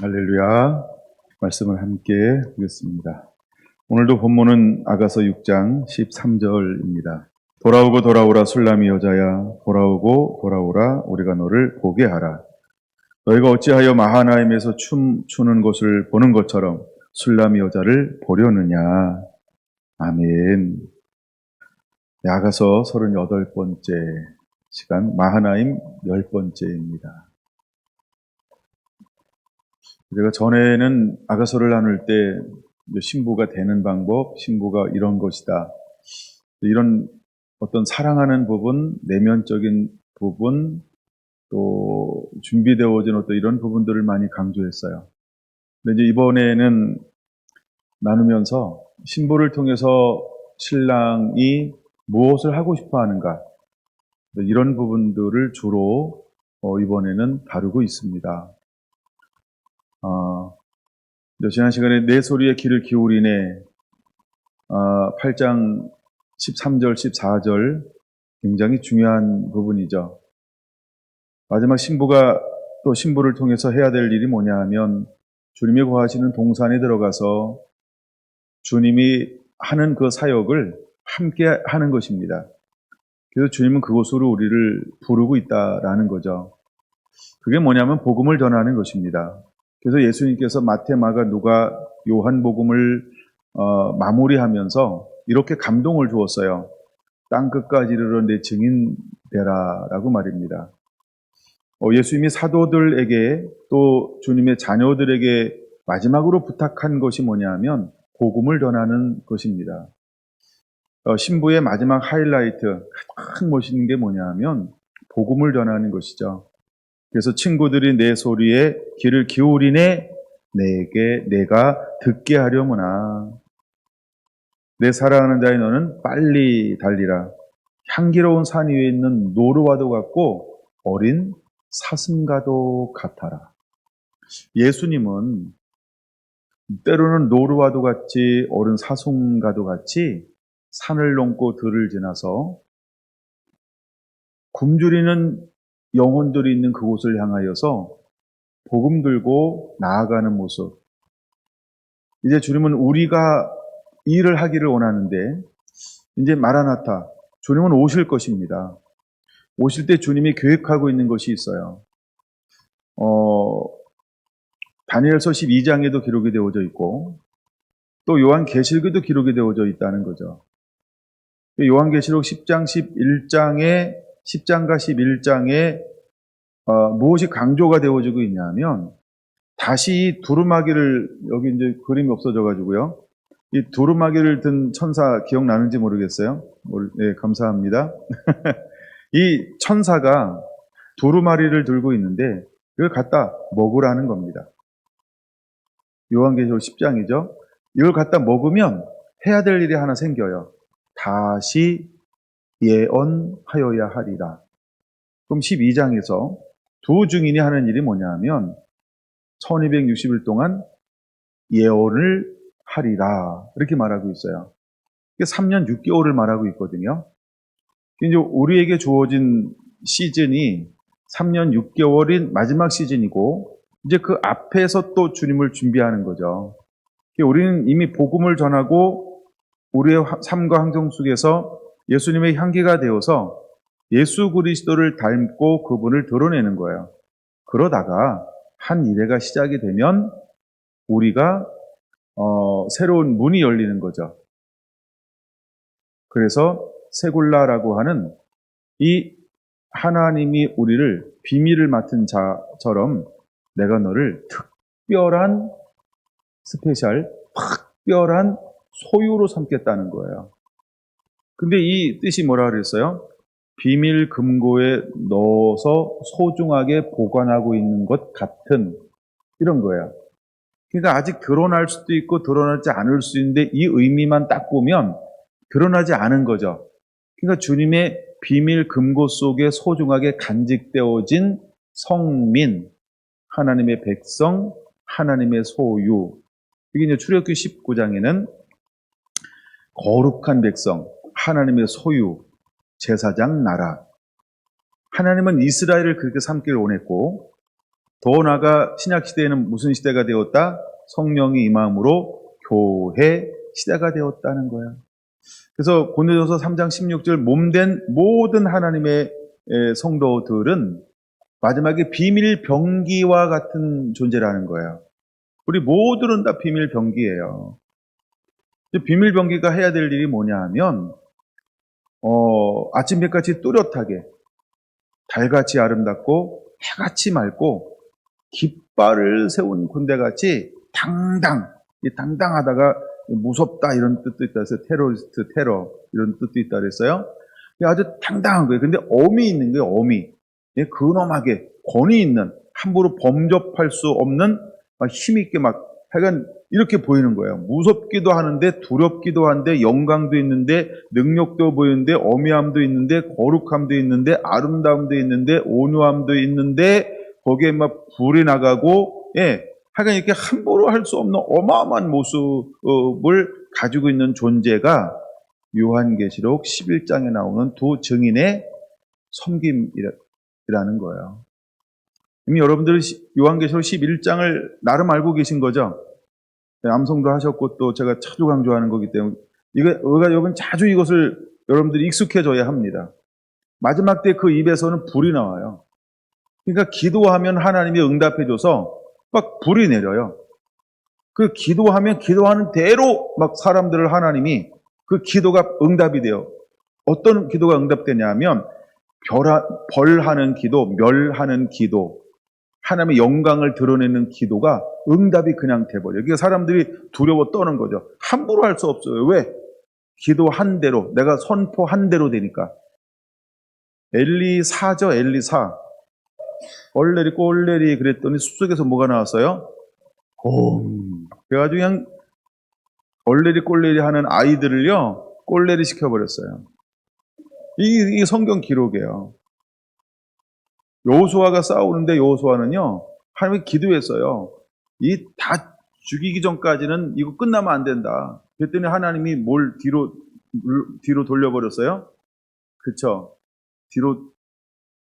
할렐루야. 말씀을 함께 보겠습니다. 오늘도 본문은 아가서 6장 13절입니다. 돌아오고 돌아오라 술람이 여자야, 돌아오고 돌아오라 우리가 너를 보게 하라. 너희가 어찌하여 마하나임에서 춤추는 것을 보는 것처럼 술람이 여자를 보려느냐. 아멘. 네, 아가서 38번째 시간, 마하나임 10번째입니다. 제가 전에는 아가서를 나눌 때 신부가 되는 방법, 신부가 이런 것이다. 이런 어떤 사랑하는 부분, 내면적인 부분, 또 준비되어진 어떤 이런 부분들을 많이 강조했어요. 근데 이제 이번에는 나누면서 신부를 통해서 신랑이 무엇을 하고 싶어 하는가, 이런 부분들을 주로 이번에는 다루고 있습니다. 지난 시간에 내 소리에 귀를 기울이네 8장 13절, 14절 굉장히 중요한 부분이죠. 마지막 신부가 또 신부를 통해서 해야 될 일이 뭐냐 하면 주님이 거하시는 동산에 들어가서 주님이 하는 그 사역을 함께 하는 것입니다. 그래서 주님은 그곳으로 우리를 부르고 있다라는 거죠. 그게 뭐냐면 복음을 전하는 것입니다. 그래서 예수님께서 마태, 마가, 누가, 요한 복음을 마무리하면서 이렇게 감동을 주었어요. 땅끝까지 이르러 내 증인 되라라고 말입니다. 예수님이 사도들에게 또 주님의 자녀들에게 마지막으로 부탁한 것이 뭐냐 하면 복음을 전하는 것입니다. 신부의 마지막 하이라이트, 가장 멋있는 게 뭐냐 하면 복음을 전하는 것이죠. 그래서 친구들이 내 소리에 귀를 기울이네 내가 듣게 하려무나. 내 사랑하는 자의 너는 빨리 달리라. 향기로운 산 위에 있는 노루와도 같고 어린 사슴과도 같아라. 예수님은 때로는 노루와도 같이 어린 사슴과도 같이 산을 넘고 들을 지나서 굶주리는 영혼들이 있는 그곳을 향하여서 복음 들고 나아가는 모습. 이제 주님은 우리가 일을 하기를 원하는데 이제 마라나타, 주님은 오실 것입니다. 오실 때 주님이 계획하고 있는 것이 있어요. 다니엘서 12장에도 기록이 되어져 있고 또 요한계시록에도 기록이 되어져 있다는 거죠. 요한계시록 10장 10장과 11장에 무엇이 강조가 되어지고 있냐면 다시 두루마기를, 여기 이제 그림이 없어져 가지고요. 이 두루마기를 든 천사 기억나는지 모르겠어요. 네, 감사합니다. 이 천사가 두루마리를 들고 있는데 이걸 갖다 먹으라는 겁니다. 요한계시록 10장이죠. 이걸 갖다 먹으면 해야 될 일이 하나 생겨요. 다시 예언하여야 하리라. 그럼 12장에서 두 증인이 하는 일이 뭐냐 하면 1260일 동안 예언을 하리라. 이렇게 말하고 있어요. 3년 6개월을 말하고 있거든요. 이제 우리에게 주어진 시즌이 3년 6개월인 마지막 시즌이고 이제 그 앞에서 또 주님을 준비하는 거죠. 우리는 이미 복음을 전하고 우리의 삶과 환경 속에서 예수님의 향기가 되어서 예수 그리스도를 닮고 그분을 드러내는 거예요. 그러다가 한 일회가 시작이 되면 우리가 새로운 문이 열리는 거죠. 그래서 세굴라라고 하는 이 하나님이 우리를 비밀을 맡은 자처럼 내가 너를 특별한 특별한 소유로 삼겠다는 거예요. 근데 이 뜻이 뭐라 그랬어요? 비밀 금고에 넣어서 소중하게 보관하고 있는 것 같은 이런 거예요. 그러니까 아직 드러날 수도 있고 드러나지 않을 수 있는데 이 의미만 딱 보면 드러나지 않은 거죠. 그러니까 주님의 비밀 금고 속에 소중하게 간직되어진 성민, 하나님의 백성, 하나님의 소유. 이게 이제 출애굽기 19장에는 거룩한 백성, 하나님의 소유, 제사장 나라. 하나님은 이스라엘을 그렇게 삼기를 원했고 더 나아가 신약 시대에는 무슨 시대가 되었다? 성령이 임함으로 교회 시대가 되었다는 거야. 그래서 고린도전서 3장 16절 몸된 모든 하나님의 성도들은 마지막에 비밀 병기와 같은 존재라는 거예요. 우리 모두는 다 비밀 병기예요. 비밀 병기가 해야 될 일이 뭐냐 하면 아침 햇같이 뚜렷하게 달같이 아름답고 해같이 맑고 깃발을 세운 군대같이 당당하다가 무섭다 이런 뜻도 있다 해서 테러리스트 테러 이런 뜻도 있다 그랬어요. 아주 당당한 거예요. 근데 엄이 있는 거예요. 엄이 근엄하게 권위 있는 함부로 범접할 수 없는 힘 있게 하여간 이렇게 보이는 거예요. 무섭기도 하는데 두렵기도 한데 영광도 있는데 능력도 보이는데 어미함도 있는데 거룩함도 있는데 아름다움도 있는데 온유함도 있는데 거기에 불이 나가고 하여간 이렇게 함부로 할 수 없는 어마어마한 모습을 가지고 있는 존재가 요한계시록 11장에 나오는 두 증인의 섬김이라는 거예요. 이미 여러분들은 요한계시록 11장을 나름 알고 계신 거죠? 암송도 하셨고 또 제가 자주 강조하는 거기 때문에 우리가 여러분 자주 이것을 여러분들이 익숙해져야 합니다. 마지막 때 그 입에서는 불이 나와요. 그러니까 기도하면 하나님이 응답해줘서 불이 내려요. 그 기도하면 기도하는 대로 사람들을 하나님이 그 기도가 응답이 돼요. 어떤 기도가 응답되냐면 벌하는 기도, 멸하는 기도, 하나님의 영광을 드러내는 기도가 응답이 그냥 돼버려요. 그러니까 사람들이 두려워 떠는 거죠. 함부로 할 수 없어요. 왜? 기도한 대로, 내가 선포한 대로 되니까. 엘리사죠, 엘리사. 얼레리 꼴레리 그랬더니 숲속에서 뭐가 나왔어요? 그래가지고 그냥 얼레리 꼴레리 하는 아이들을요, 꼴레리 시켜버렸어요. 이게 성경 기록이에요. 여호수아가 싸우는데 여호수아는요, 하나님이 기도했어요. 이 다 죽이기 전까지는 이거 끝나면 안 된다. 그랬더니 하나님이 뭘 뒤로 돌려버렸어요? 그쵸? 뒤로,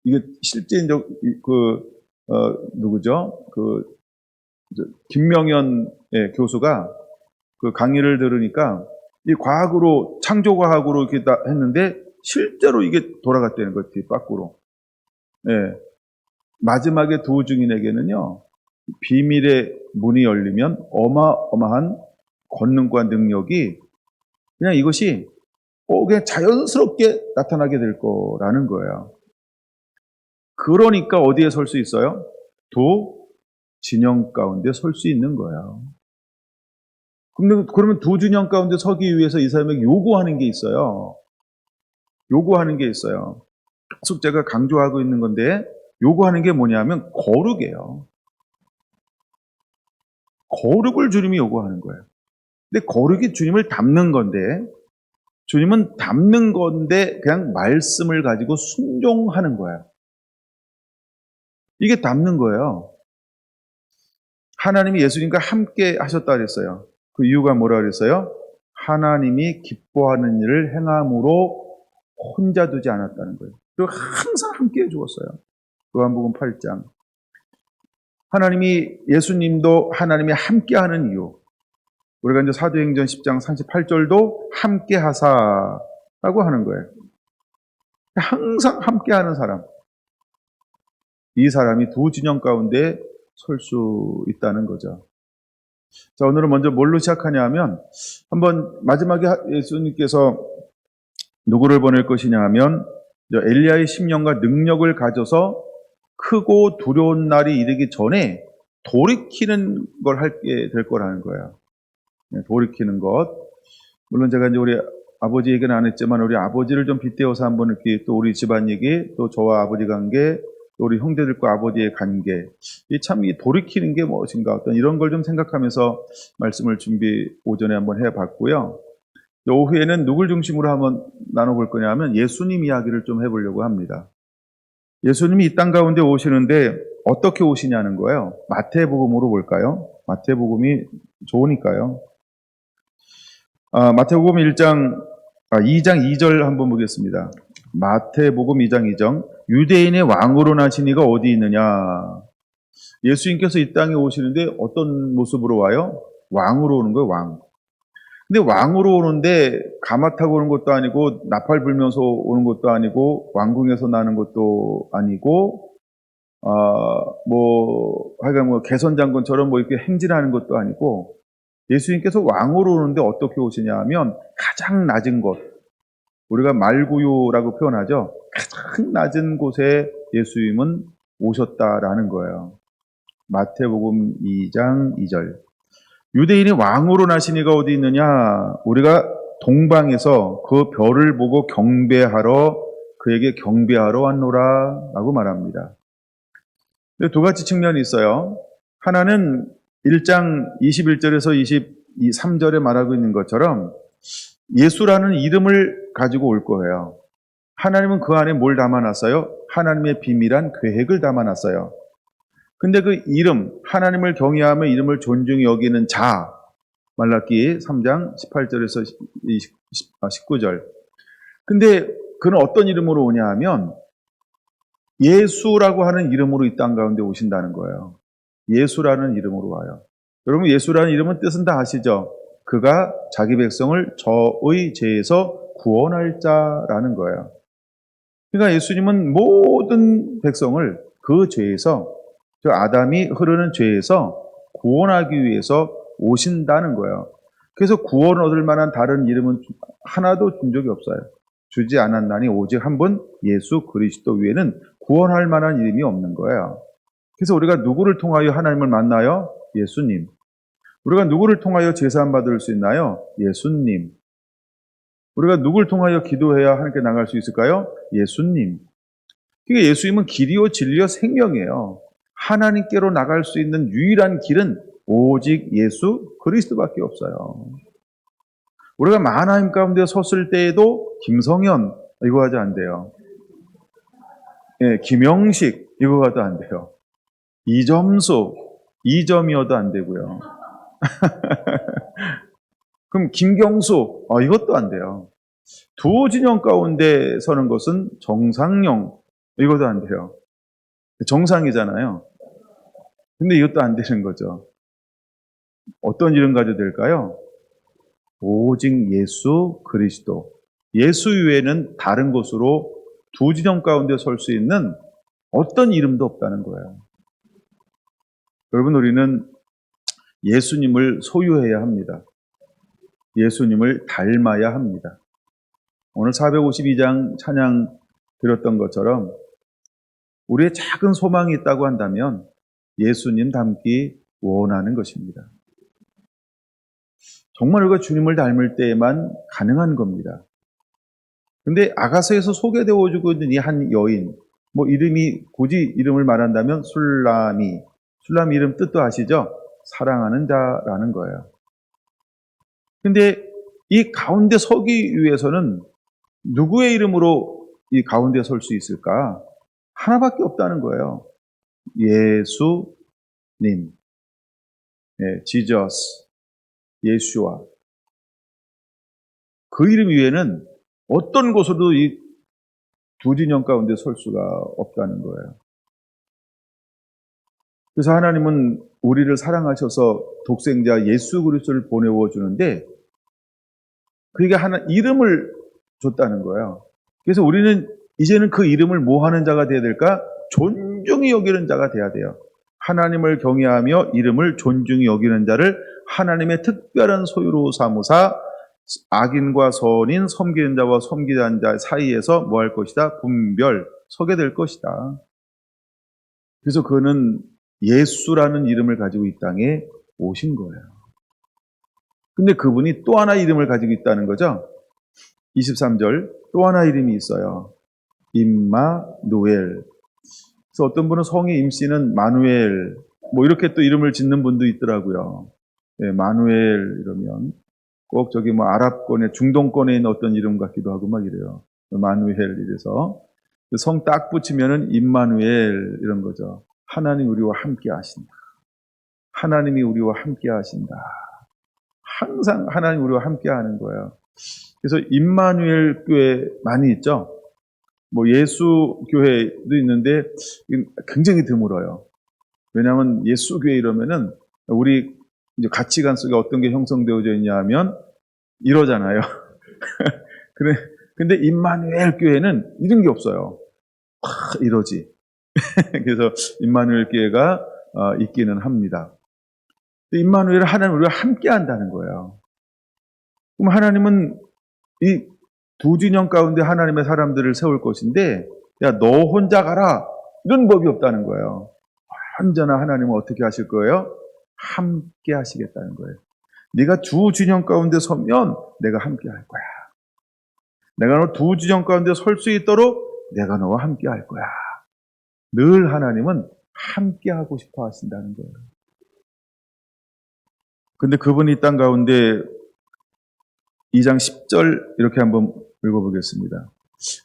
이게 실제인적, 누구죠? 김명현 교수가 그 강의를 들으니까 이 과학으로, 창조과학으로 이렇게 다 했는데 실제로 이게 돌아갔다는 거예요, 밖으로. 마지막에 두 증인에게는요, 비밀의 문이 열리면 어마어마한 권능과 능력이 그냥 이것이 그냥 자연스럽게 나타나게 될 거라는 거예요. 그러니까 어디에 설 수 있어요? 두 진영 가운데 설 수 있는 거예요. 그러면 두 진영 가운데 서기 위해서 이 사람에게 요구하는 게 있어요. 요구하는 게 있어요. 계속 제가 강조하고 있는 건데 요구하는 게 뭐냐면 거룩이에요. 거룩을 주님이 요구하는 거예요. 근데 거룩이 주님을 닮는 건데, 주님은 닮는 건데 그냥 말씀을 가지고 순종하는 거예요. 이게 닮는 거예요. 하나님이 예수님과 함께 하셨다 그랬어요. 그 이유가 뭐라 그랬어요? 하나님이 기뻐하는 일을 행함으로 혼자 두지 않았다는 거예요. 그리고 항상 함께 해주었어요. 요한복음 8장. 하나님이, 예수님도 하나님이 함께하는 이유. 우리가 이제 사도행전 10장 38절도 함께 하사라고 하는 거예요. 항상 함께하는 사람. 이 사람이 두 진영 가운데 설 수 있다는 거죠. 자, 오늘은 먼저 뭘로 시작하냐 하면, 한번 마지막에 예수님께서 누구를 보낼 것이냐 하면, 엘리야의 심령과 능력을 가져서 크고 두려운 날이 이르기 전에 돌이키는 걸 하게 될 거라는 거예요. 돌이키는 것. 물론 제가 이제 우리 아버지 얘기는 안 했지만 우리 아버지를 좀 빗대어서 한번 이렇게 또 우리 집안 얘기, 또 저와 아버지 관계, 또 우리 형제들과 아버지의 관계, 이 돌이키는 게 무엇인가, 어떤 이런 걸 좀 생각하면서 말씀을 오전에 한번 해봤고요. 오후에는 누굴 중심으로 한번 나눠볼 거냐 하면 예수님 이야기를 좀 해보려고 합니다. 예수님이 이 땅 가운데 오시는데 어떻게 오시냐는 거예요. 마태복음으로 볼까요? 마태복음이 좋으니까요. 마태복음 2장 2절 한번 보겠습니다. 마태복음 2장 2절. 유대인의 왕으로 나신 이가 어디 있느냐? 예수님께서 이 땅에 오시는데 어떤 모습으로 와요? 왕으로 오는 거예요, 왕. 근데 왕으로 오는데 가마 타고 오는 것도 아니고 나팔 불면서 오는 것도 아니고 왕궁에서 나는 것도 아니고 하여간 뭐 개선장군처럼 뭐 이렇게 행진하는 것도 아니고 예수님께서 왕으로 오는데 어떻게 오시냐 하면 가장 낮은 곳, 우리가 말구유라고 표현하죠. 가장 낮은 곳에 예수님은 오셨다라는 거예요. 마태복음 2장 2절. 유대인이 왕으로 나신 이가 어디 있느냐? 우리가 동방에서 그 별을 보고 그에게 경배하러 왔노라 라고 말합니다. 두 가지 측면이 있어요. 하나는 1장 21절에서 23절에 말하고 있는 것처럼 예수라는 이름을 가지고 올 거예요. 하나님은 그 안에 뭘 담아놨어요? 하나님의 비밀한 계획을 담아놨어요. 근데 그 이름, 하나님을 경외하며 이름을 존중히 여기는 자, 말라기 3장 18절에서 19절. 근데 그는 어떤 이름으로 오냐 하면 예수라고 하는 이름으로 이 땅 가운데 오신다는 거예요. 예수라는 이름으로 와요. 여러분, 예수라는 이름은 뜻은 다 아시죠? 그가 자기 백성을 저의 죄에서 구원할 자라는 거예요. 그러니까 예수님은 모든 백성을 그 죄에서, 저 아담이 흐르는 죄에서 구원하기 위해서 오신다는 거예요. 그래서 구원 얻을 만한 다른 이름은 하나도 준 적이 없어요. 주지 않았나니 오직 한 분 예수 그리스도 외에는 구원할 만한 이름이 없는 거예요. 그래서 우리가 누구를 통하여 하나님을 만나요? 예수님. 우리가 누구를 통하여 제사함 받을 수 있나요? 예수님. 우리가 누구를 통하여 기도해야 하나님께 나갈 수 있을까요? 예수님. 그러니까 예수님은 길이요 진리요 생명이에요. 하나님께로 나갈 수 있는 유일한 길은 오직 예수 그리스도밖에 없어요. 우리가 만하임 가운데 섰을 때에도 김성현 이거 하지 안 돼요. 예, 김영식 이거 가도 안 돼요. 이점수 2점이어도 안 되고요. 그럼 김경수 이것도 안 돼요. 두 진영 가운데 서는 것은 정상용 이것도 안 돼요. 정상이잖아요. 근데 이것도 안 되는 거죠. 어떤 이름 가져도 될까요? 오직 예수 그리스도. 예수 외에는 다른 곳으로 두 진영 가운데 설 수 있는 어떤 이름도 없다는 거예요. 여러분, 우리는 예수님을 소유해야 합니다. 예수님을 닮아야 합니다. 오늘 452장 찬양 드렸던 것처럼 우리의 작은 소망이 있다고 한다면 예수님 닮기 원하는 것입니다. 정말 우리가 주님을 닮을 때에만 가능한 겁니다. 근데 아가서에서 소개되어주고 있는 이 한 여인, 이름이 굳이 이름을 말한다면 술라미 이름 뜻도 아시죠? 사랑하는 자라는 거예요. 근데 이 가운데 서기 위해서는 누구의 이름으로 이 가운데 설 수 있을까? 하나밖에 없다는 거예요. 예수님, 지저스, 예수와. 그 이름 위에는 어떤 곳으로도 이 두 진영 가운데 설 수가 없다는 거예요. 그래서 하나님은 우리를 사랑하셔서 독생자 예수 그리스도를 보내어 주는데 그게 하나 이름을 줬다는 거예요. 그래서 우리는 이제는 그 이름을 뭐 하는 자가 되어야 될까? 존중히 여기는 자가 돼야 돼요. 하나님을 경외하며 이름을 존중히 여기는 자를 하나님의 특별한 소유로 삼으사 악인과 선인, 섬기는 자와 섬기지 않는 자 사이에서 뭐 할 것이다? 분별, 서게 될 것이다. 그래서 그는 예수라는 이름을 가지고 이 땅에 오신 거예요. 근데 그분이 또 하나 이름을 가지고 있다는 거죠. 23절, 또 하나 이름이 있어요. 임마누엘. 그래서 어떤 분은 성이 임씨는 마누엘, 이렇게 또 이름을 짓는 분도 있더라고요. 네, 마누엘 이러면 꼭 아랍권에, 중동권에 있는 어떤 이름 같기도 하고 막 이래요. 마누엘 이래서 성 딱 붙이면은 임마누엘 이런 거죠. 하나님 우리와 함께 하신다. 하나님이 우리와 함께 하신다. 항상 하나님 우리와 함께 하는 거예요. 그래서 임마누엘 교회 많이 있죠. 예수 교회도 있는데 굉장히 드물어요. 왜냐하면 예수교회 이러면은 우리 이제 가치관 속에 어떤 게 형성되어져 있냐 하면 이러잖아요. 근데 임마누엘 교회는 이런 게 없어요. 이러지. 그래서 임마누엘 교회가 있기는 합니다. 임마누엘은 하나님 우리와 함께 한다는 거예요. 그럼 하나님은 이 두 진영 가운데 하나님의 사람들을 세울 것인데, 야, 너 혼자 가라. 이런 법이 없다는 거예요. 언제나 하나님은 어떻게 하실 거예요? 함께 하시겠다는 거예요. 네가 두 진영 가운데 서면 내가 함께 할 거야. 내가 너 두 진영 가운데 설 수 있도록 내가 너와 함께 할 거야. 늘 하나님은 함께 하고 싶어 하신다는 거예요. 근데 그분이 이 땅 가운데 2장 10절 이렇게 한번 읽어보겠습니다.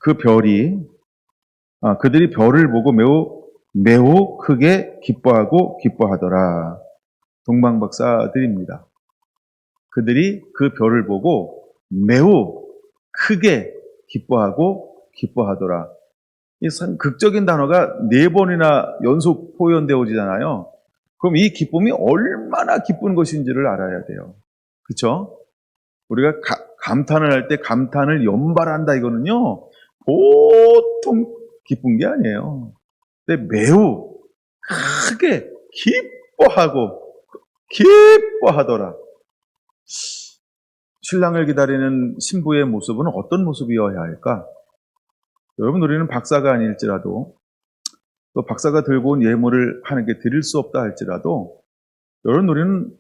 그 별이 그들이 별을 보고 매우 크게 기뻐하더라. 동방박사들입니다. 그들이 그 별을 보고 매우 크게 기뻐하더라. 이 극적인 단어가 4번이나 연속 포현되어지잖아요. 그럼 이 기쁨이 얼마나 기쁜 것인지를 알아야 돼요. 그렇죠? 우리가 감탄을 할 때 감탄을 연발한다 이거는요. 보통 기쁜 게 아니에요. 근데 매우 크게 기뻐하더라. 신랑을 기다리는 신부의 모습은 어떤 모습이어야 할까? 여러분, 우리는 박사가 아닐지라도 또 박사가 들고 온 예물을 하나님께 드릴 수 없다 할지라도 여러분, 우리는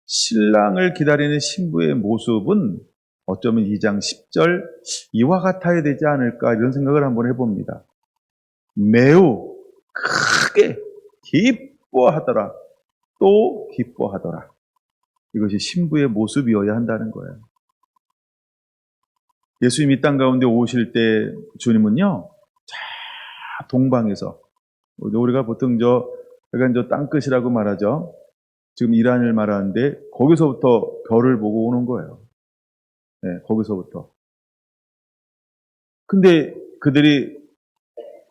신랑을 기다리는 신부의 모습은 어쩌면 2장 10절 이와 같아야 되지 않을까 이런 생각을 한번 해봅니다. 매우 크게 기뻐하더라. 또 기뻐하더라. 이것이 신부의 모습이어야 한다는 거예요. 예수님이 이 땅 가운데 오실 때 주님은요, 동방에서 우리가 보통 약간 땅끝이라고 말하죠. 지금 이란을 말하는데 거기서부터 별을 보고 오는 거예요. 네, 거기서부터. 근데 그들이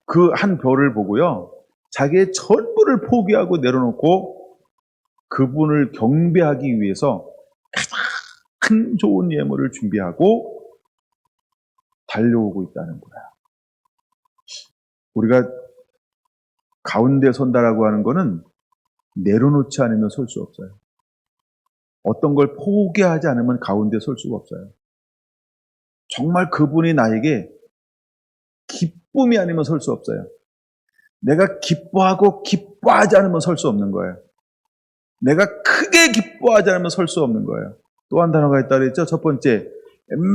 그 한 별을 보고요, 자기의 전부를 포기하고 내려놓고 그분을 경배하기 위해서 가장 좋은 예물을 준비하고 달려오고 있다는 거야. 우리가 가운데 선다라고 하는 거는 내려놓지 않으면 설 수 없어요. 어떤 걸 포기하지 않으면 가운데 설 수가 없어요. 정말 그분이 나에게 기쁨이 아니면 설 수 없어요. 내가 기뻐하고 기뻐하지 않으면 설 수 없는 거예요. 내가 크게 기뻐하지 않으면 설 수 없는 거예요. 또 한 단어가 있다 그랬죠. 첫 번째,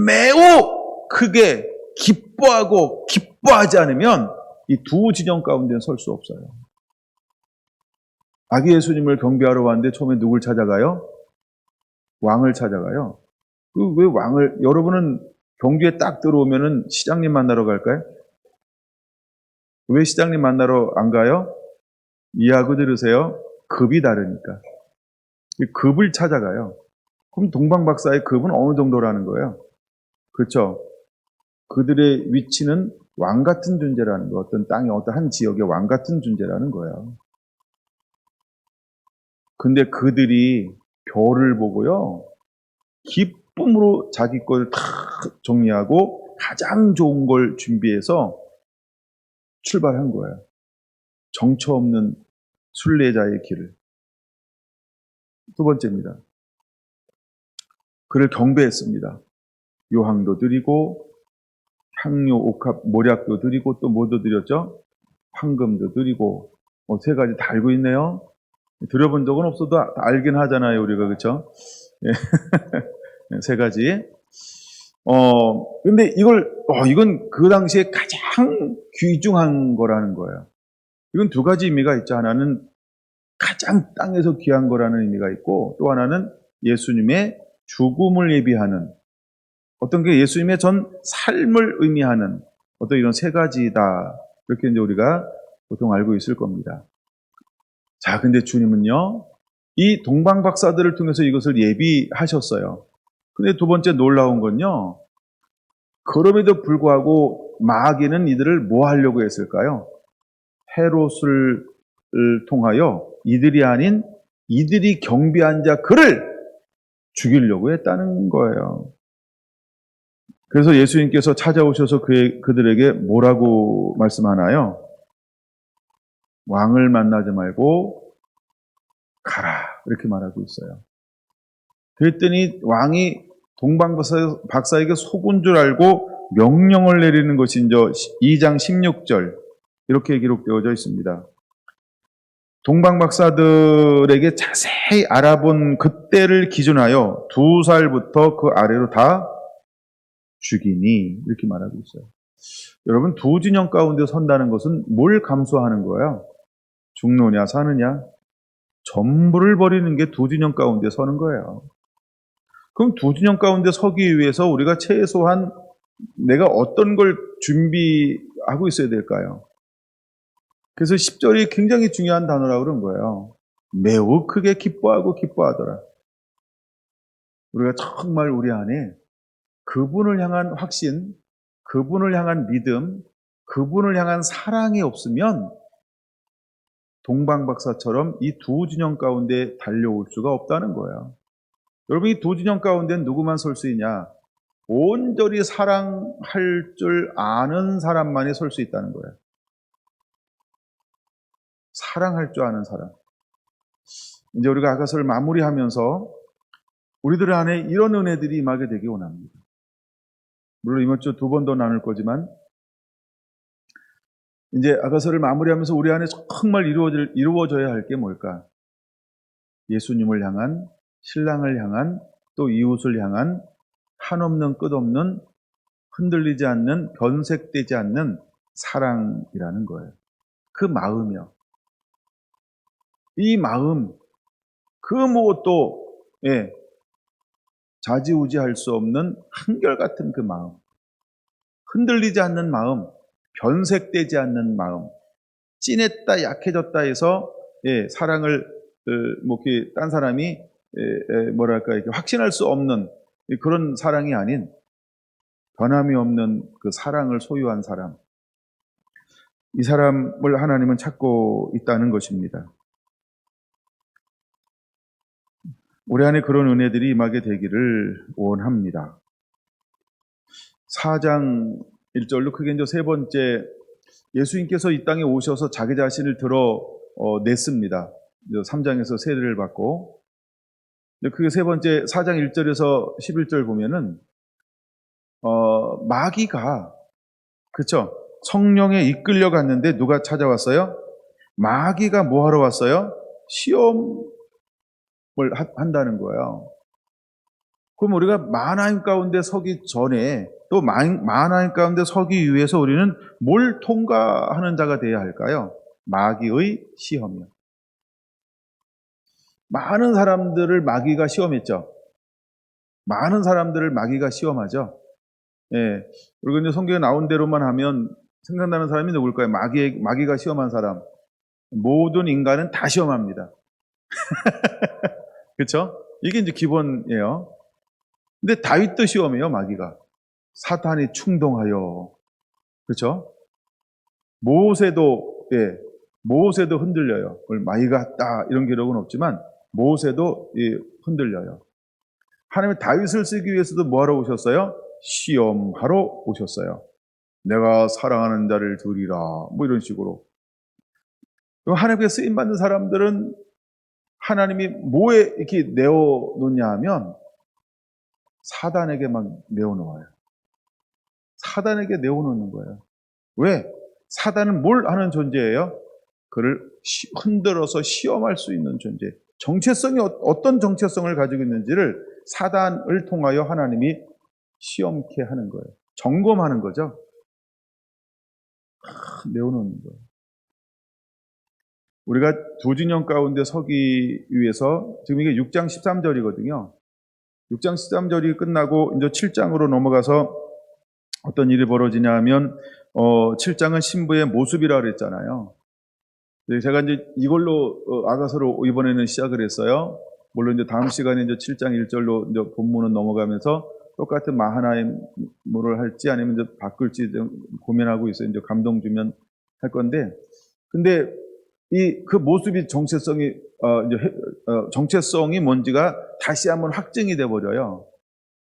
매우 크게 기뻐하고 기뻐하지 않으면 이 두 진영 가운데는 설 수 없어요. 아기 예수님을 경배하러 왔는데 처음에 누굴 찾아가요? 왕을 찾아가요. 왜 왕을, 여러분은 경주에 딱 들어오면은 시장님 만나러 갈까요? 왜 시장님 만나러 안 가요? 이해하고 들으세요. 급이 다르니까. 급을 찾아가요. 그럼 동방박사의 급은 어느 정도라는 거예요? 그렇죠? 그들의 위치는 왕 같은 존재라는 거, 어떤 땅의 어떤 한 지역의 왕 같은 존재라는 거예요. 근데 그들이 별을 보고요, 기쁨으로 자기 걸 다 정리하고 가장 좋은 걸 준비해서 출발한 거예요. 정처 없는 순례자의 길을. 두 번째입니다. 그를 경배했습니다. 요항도 드리고 향료, 옥합, 모략도 드리고 또 뭐도 드렸죠? 황금도 드리고 3가지 다 알고 있네요. 들어본 적은 없어도 알긴 하잖아요, 우리가. 그렇죠? 3가지. 근데 이건 그 당시에 가장 귀중한 거라는 거예요. 이건 2가지 의미가 있죠. 하나는 가장 땅에서 귀한 거라는 의미가 있고, 또 하나는 예수님의 죽음을 예비하는, 어떤 게 예수님의 전 삶을 의미하는 어떤 이런 3가지다. 이렇게 이제 우리가 보통 알고 있을 겁니다. 자, 근데 주님은요, 이 동방박사들을 통해서 이것을 예비하셨어요. 근데 두 번째 놀라운 건요, 그럼에도 불구하고 마귀는 이들을 뭐 하려고 했을까요? 헤롯을 통하여 이들이 아닌 이들이 경비한 자 그를 죽이려고 했다는 거예요. 그래서 예수님께서 찾아오셔서 그들에게 뭐라고 말씀하나요? 왕을 만나지 말고 가라, 이렇게 말하고 있어요. 그랬더니 왕이 동방박사에게 속은 줄 알고 명령을 내리는 것이 이제 2장 16절 이렇게 기록되어져 있습니다. 동방박사들에게 자세히 알아본 그때를 기준하여 2살부터 그 아래로 다 죽이니, 이렇게 말하고 있어요. 여러분, 두 진영 가운데 선다는 것은 뭘 감수하는 거예요? 죽느냐 사느냐? 전부를 버리는 게 두 진영 가운데 서는 거예요. 그럼 두 진영 가운데 서기 위해서 우리가 최소한 내가 어떤 걸 준비하고 있어야 될까요? 그래서 10절이 굉장히 중요한 단어라고 그런 거예요. 매우 크게 기뻐하고 기뻐하더라. 우리가 정말 우리 안에 그분을 향한 확신, 그분을 향한 믿음, 그분을 향한 사랑이 없으면 동방박사처럼 이 두 진영 가운데 달려올 수가 없다는 거예요. 여러분, 이 두 진영 가운데는 누구만 설 수 있냐? 온전히 사랑할 줄 아는 사람만이 설 수 있다는 거예요. 사랑할 줄 아는 사람. 이제 우리가 아가서를 마무리하면서 우리들 안에 이런 은혜들이 임하게 되기 원합니다. 물론 이번 주 2번 더 나눌 거지만 이제 아가서를 마무리하면서 우리 안에 정말 이루어져야 할 게 뭘까? 예수님을 향한, 신랑을 향한, 또 이웃을 향한 한없는 끝없는 흔들리지 않는, 변색되지 않는 사랑이라는 거예요. 그 마음이요. 이 마음, 그 무엇도 좌지우지할 수 없는 한결같은 그 마음, 흔들리지 않는 마음, 변색되지 않는 마음, 찐했다 약해졌다 해서 사랑을 딴 사람이 뭐랄까 이렇게 확신할 수 없는 그런 사랑이 아닌 변함이 없는 그 사랑을 소유한 사람, 이 사람을 하나님은 찾고 있다는 것입니다. 우리 안에 그런 은혜들이 임하게 되기를 원합니다. 4장 1절로 크게 이제 세 번째, 예수님께서 이 땅에 오셔서 자기 자신을 드러냈습니다. 3장에서 세례를 받고, 그게 세 번째 4장 1절에서 11절 보면은 마귀가, 그렇죠? 성령에 이끌려 갔는데 누가 찾아왔어요? 마귀가 뭐 하러 왔어요? 시험을 한다는 거예요. 그럼 우리가 만하임 가운데 서기 전에 또 만하임 가운데 서기 위해서 우리는 뭘 통과하는 자가 되어야 할까요? 마귀의 시험이요. 많은 사람들을 마귀가 시험했죠. 많은 사람들을 마귀가 시험하죠. 그리고 이제 성경에 나온 대로만 하면 생각나는 사람이 누굴까요? 마귀가 시험한 사람. 모든 인간은 다 시험합니다. 그렇죠? 이게 이제 기본이에요. 근데 다윗도 시험해요, 마귀가. 사탄이 충동하여. 그렇죠? 모세도 흔들려요. 마귀가 했다 이런 기록은 없지만 모세도 흔들려요. 하나님이 다윗을 쓰기 위해서도 뭐하러 오셨어요? 시험하러 오셨어요. 내가 사랑하는 자를 들이라, 뭐 이런 식으로. 하나님께 쓰임받는 사람들은 하나님이 뭐에 이렇게 내어놓냐 하면 사단에게 막 내어놓아요. 사단에게 내어놓는 거예요. 왜? 사단은 뭘 하는 존재예요? 그를 흔들어서 시험할 수 있는 존재. 정체성이 어떤 정체성을 가지고 있는지를 사단을 통하여 하나님이 시험케 하는 거예요. 점검하는 거죠. 내어놓는 거예요. 우리가 두 진영 가운데 서기 위해서 지금 이게 6장 13절이거든요. 6장 13절이 끝나고 이제 7장으로 넘어가서 어떤 일이 벌어지냐 하면 7장은 신부의 모습이라 그랬잖아요. 제가 이제 이걸로 아가서로 이번에는 시작을 했어요. 물론 이제 다음 시간에 이제 7장 1절로 이제 본문은 넘어가면서 똑같은 마하나임을 할지 아니면 이제 바꿀지 고민하고 있어요. 이제 감동 주면 할 건데, 근데 그 모습이 정체성이 뭔지가 다시 한번 확증이 돼 버려요.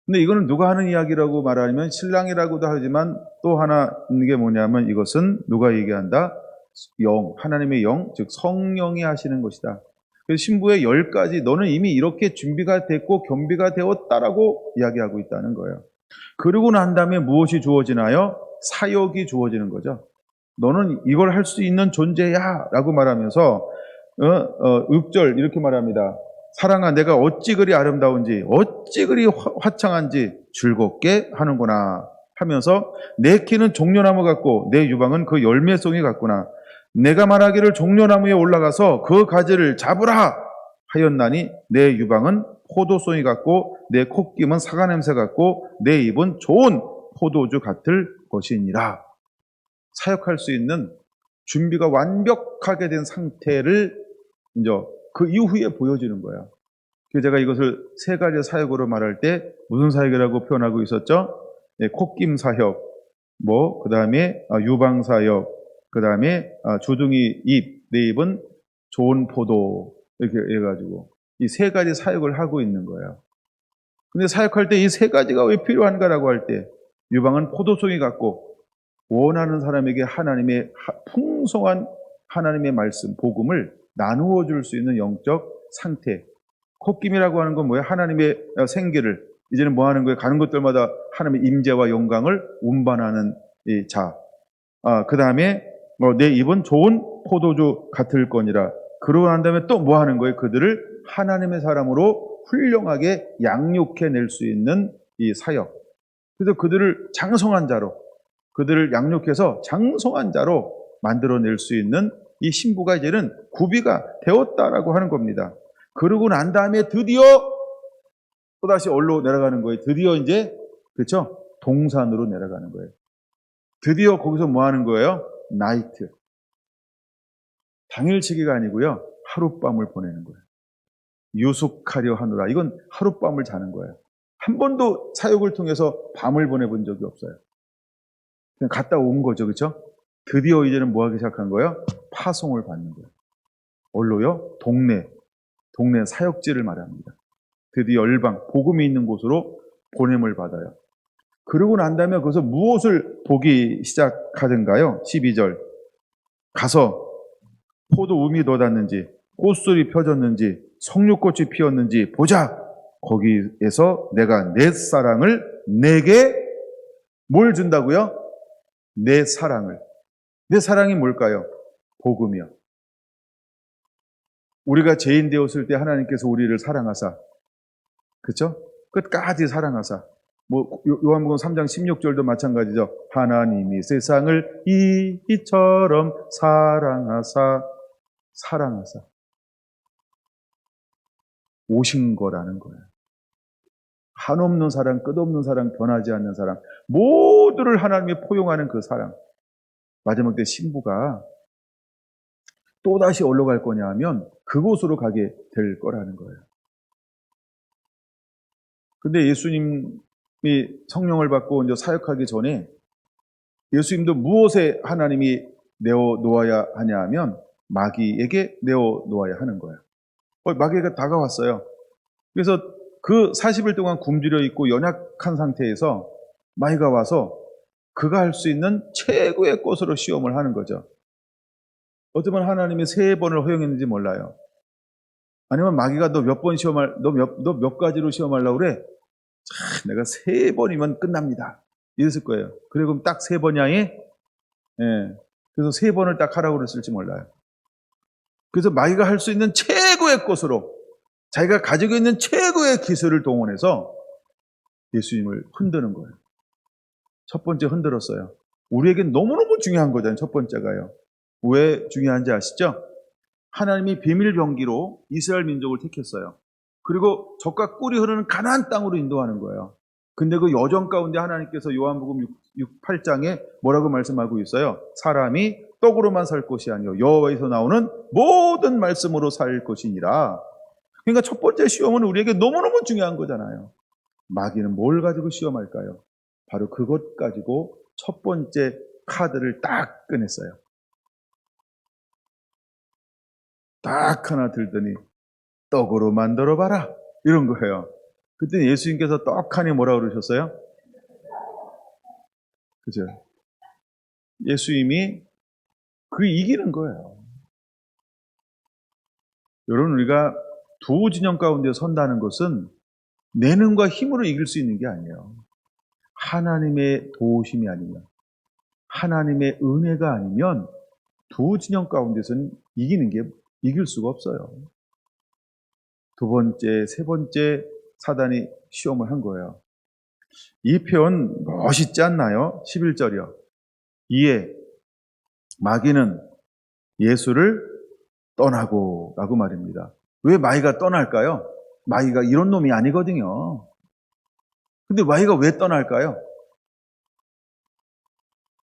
근데 이거는 누가 하는 이야기라고 말하면 신랑이라고도 하지만 또 하나 있는 게 뭐냐면 이것은 누가 얘기한다? 하나님의 영, 즉 성령이 하시는 것이다. 그래서 신부의 10가지 너는 이미 이렇게 준비가 됐고 겸비가 되었다라고 이야기하고 있다는 거예요. 그러고 난 다음에 무엇이 주어지나요? 사역이 주어지는 거죠. 너는 이걸 할 수 있는 존재야 라고 말하면서 6절 이렇게 말합니다. 사랑아 내가 어찌 그리 아름다운지 어찌 그리 화창한지 즐겁게 하는구나 하면서 내 키는 종려나무 같고 내 유방은 그 열매송이 같구나. 내가 말하기를 종려나무에 올라가서 그 가지를 잡으라 하였나니 내 유방은 포도송이 같고 내 콧김은 사과 냄새 같고 내 입은 좋은 포도주 같을 것이니라. 사역할 수 있는 준비가 완벽하게 된 상태를 이제 그 이후에 보여지는 거예요. 그래서 제가 이것을 3가지 사역으로 말할 때 무슨 사역이라고 표현하고 있었죠? 네, 콧김 사역, 그 다음에 유방 사역, 그 다음에 주둥이 입, 내 입은 좋은 포도 이렇게 해가지고 이 3가지 사역을 하고 있는 거예요. 근데 사역할 때 이 3가지가 왜 필요한가라고 할 때 유방은 포도송이 같고 원하는 사람에게 하나님의 풍성한 하나님의 말씀, 복음을 나누어 줄 수 있는 영적 상태. 콧김이라고 하는 건 뭐예요? 하나님의 생기를 이제는 뭐 하는 거예요? 가는 곳들마다 하나님의 임재와 영광을 운반하는 이 자. 그 다음에 내 입은 좋은 포도주 같을 거니라. 그러고 난 다음에 또 뭐 하는 거예요? 그들을 하나님의 사람으로 훌륭하게 양육해 낼 수 있는 이 사역. 그래서 그들을 장성한 자로 그들을 양육해서 장성한 자로 만들어낼 수 있는 이 신부가 이제는 구비가 되었다라고 하는 겁니다. 그러고 난 다음에 드디어 또다시 어디로 내려가는 거예요? 드디어 이제 그렇죠? 동산으로 내려가는 거예요. 드디어 거기서 뭐 하는 거예요? 나이트. 당일치기가 아니고요. 하룻밤을 보내는 거예요. 유숙하려 하노라. 이건 하룻밤을 자는 거예요. 한 번도 사역을 통해서 밤을 보내본 적이 없어요. 그냥 갔다 온 거죠. 그렇죠? 드디어 이제는 뭐 하기 시작한 거예요? 파송을 받는 거예요. 뭘로요? 동네 사역지를 말합니다. 드디어 열방, 복음이 있는 곳으로 보냄을 받아요. 그러고 난 다음에 거기서 무엇을 보기 시작하던가요? 12절. 가서 포도움이 돋았는지, 꽃술이 펴졌는지, 석류꽃이 피었는지 보자. 거기에서 내가 내 사랑을 내게 뭘 준다고요? 내 사랑을. 내 사랑이 뭘까요? 복음이요. 우리가 죄인 되었을 때 하나님께서 우리를 사랑하사, 그렇죠? 끝까지 사랑하사. 요한복음 3장 16절도 마찬가지죠. 하나님이 세상을 이처럼 사랑하사 오신 거라는 거예요. 한없는 사랑, 끝없는 사랑, 변하지 않는 사랑, 모두를 하나님이 포용하는 그 사랑. 마지막 때 신부가 또다시 어디로 갈 거냐 하면 그곳으로 가게 될 거라는 거예요. 근데 예수님이 성령을 받고 이제 사역하기 전에 예수님도 무엇에 하나님이 내어 놓아야 하냐 하면 마귀에게 내어 놓아야 하는 거예요. 마귀가 다가왔어요. 그래서 그 40일 동안 굶주려 있고 연약한 상태에서 마귀가 와서 그가 할 수 있는 최고의 것으로 시험을 하는 거죠. 어쩌면 하나님이 3번을 허용했는지 몰라요. 아니면 마귀가 너 몇 가지로 시험하려고 그래? 내가 3번이면 끝납니다. 이랬을 거예요. 그리고 딱 3번이야? 예. 그래서 3번을 딱 하라고 그랬을지 몰라요. 그래서 마귀가 할 수 있는 최고의 것으로 자기가 가지고 있는 최고의 기술을 동원해서 예수님을 흔드는 거예요. 첫 번째 흔들었어요. 우리에겐 너무너무 중요한 거잖아요. 첫 번째가요. 왜 중요한지 아시죠? 하나님이 비밀 병기로 이스라엘 민족을 택했어요. 그리고 적과 꿀이 흐르는 가나안 땅으로 인도하는 거예요. 근데 그 여정 가운데 하나님께서 요한복음 8장에 뭐라고 말씀하고 있어요? 사람이 떡으로만 살 것이 아니요 여호와에서 나오는 모든 말씀으로 살 것이니라. 그러니까 첫 번째 시험은 우리에게 너무너무 중요한 거잖아요. 마귀는 뭘 가지고 시험할까요? 바로 그것 가지고 첫 번째 카드를 딱 꺼냈어요. 딱 하나 들더니 떡으로 만들어봐라. 이런 거예요. 그때 예수님께서 떡하니 뭐라 그러셨어요? 그죠? 예수님이 그 이기는 거예요. 여러분, 우리가 두 진영 가운데 선다는 것은 내능과 힘으로 이길 수 있는 게 아니에요. 하나님의 도우심이 아니면, 하나님의 은혜가 아니면 두 진영 가운데서는 이길 수가 없어요. 두 번째, 세 번째 사단이 시험을 한 거예요. 이 표현 멋있지 않나요? 11절이요. 이에 마귀는 예수를 떠나고 라고 말입니다. 왜 마귀가 떠날까요? 마귀가 이런 놈이 아니거든요. 근데 마귀가 왜 떠날까요?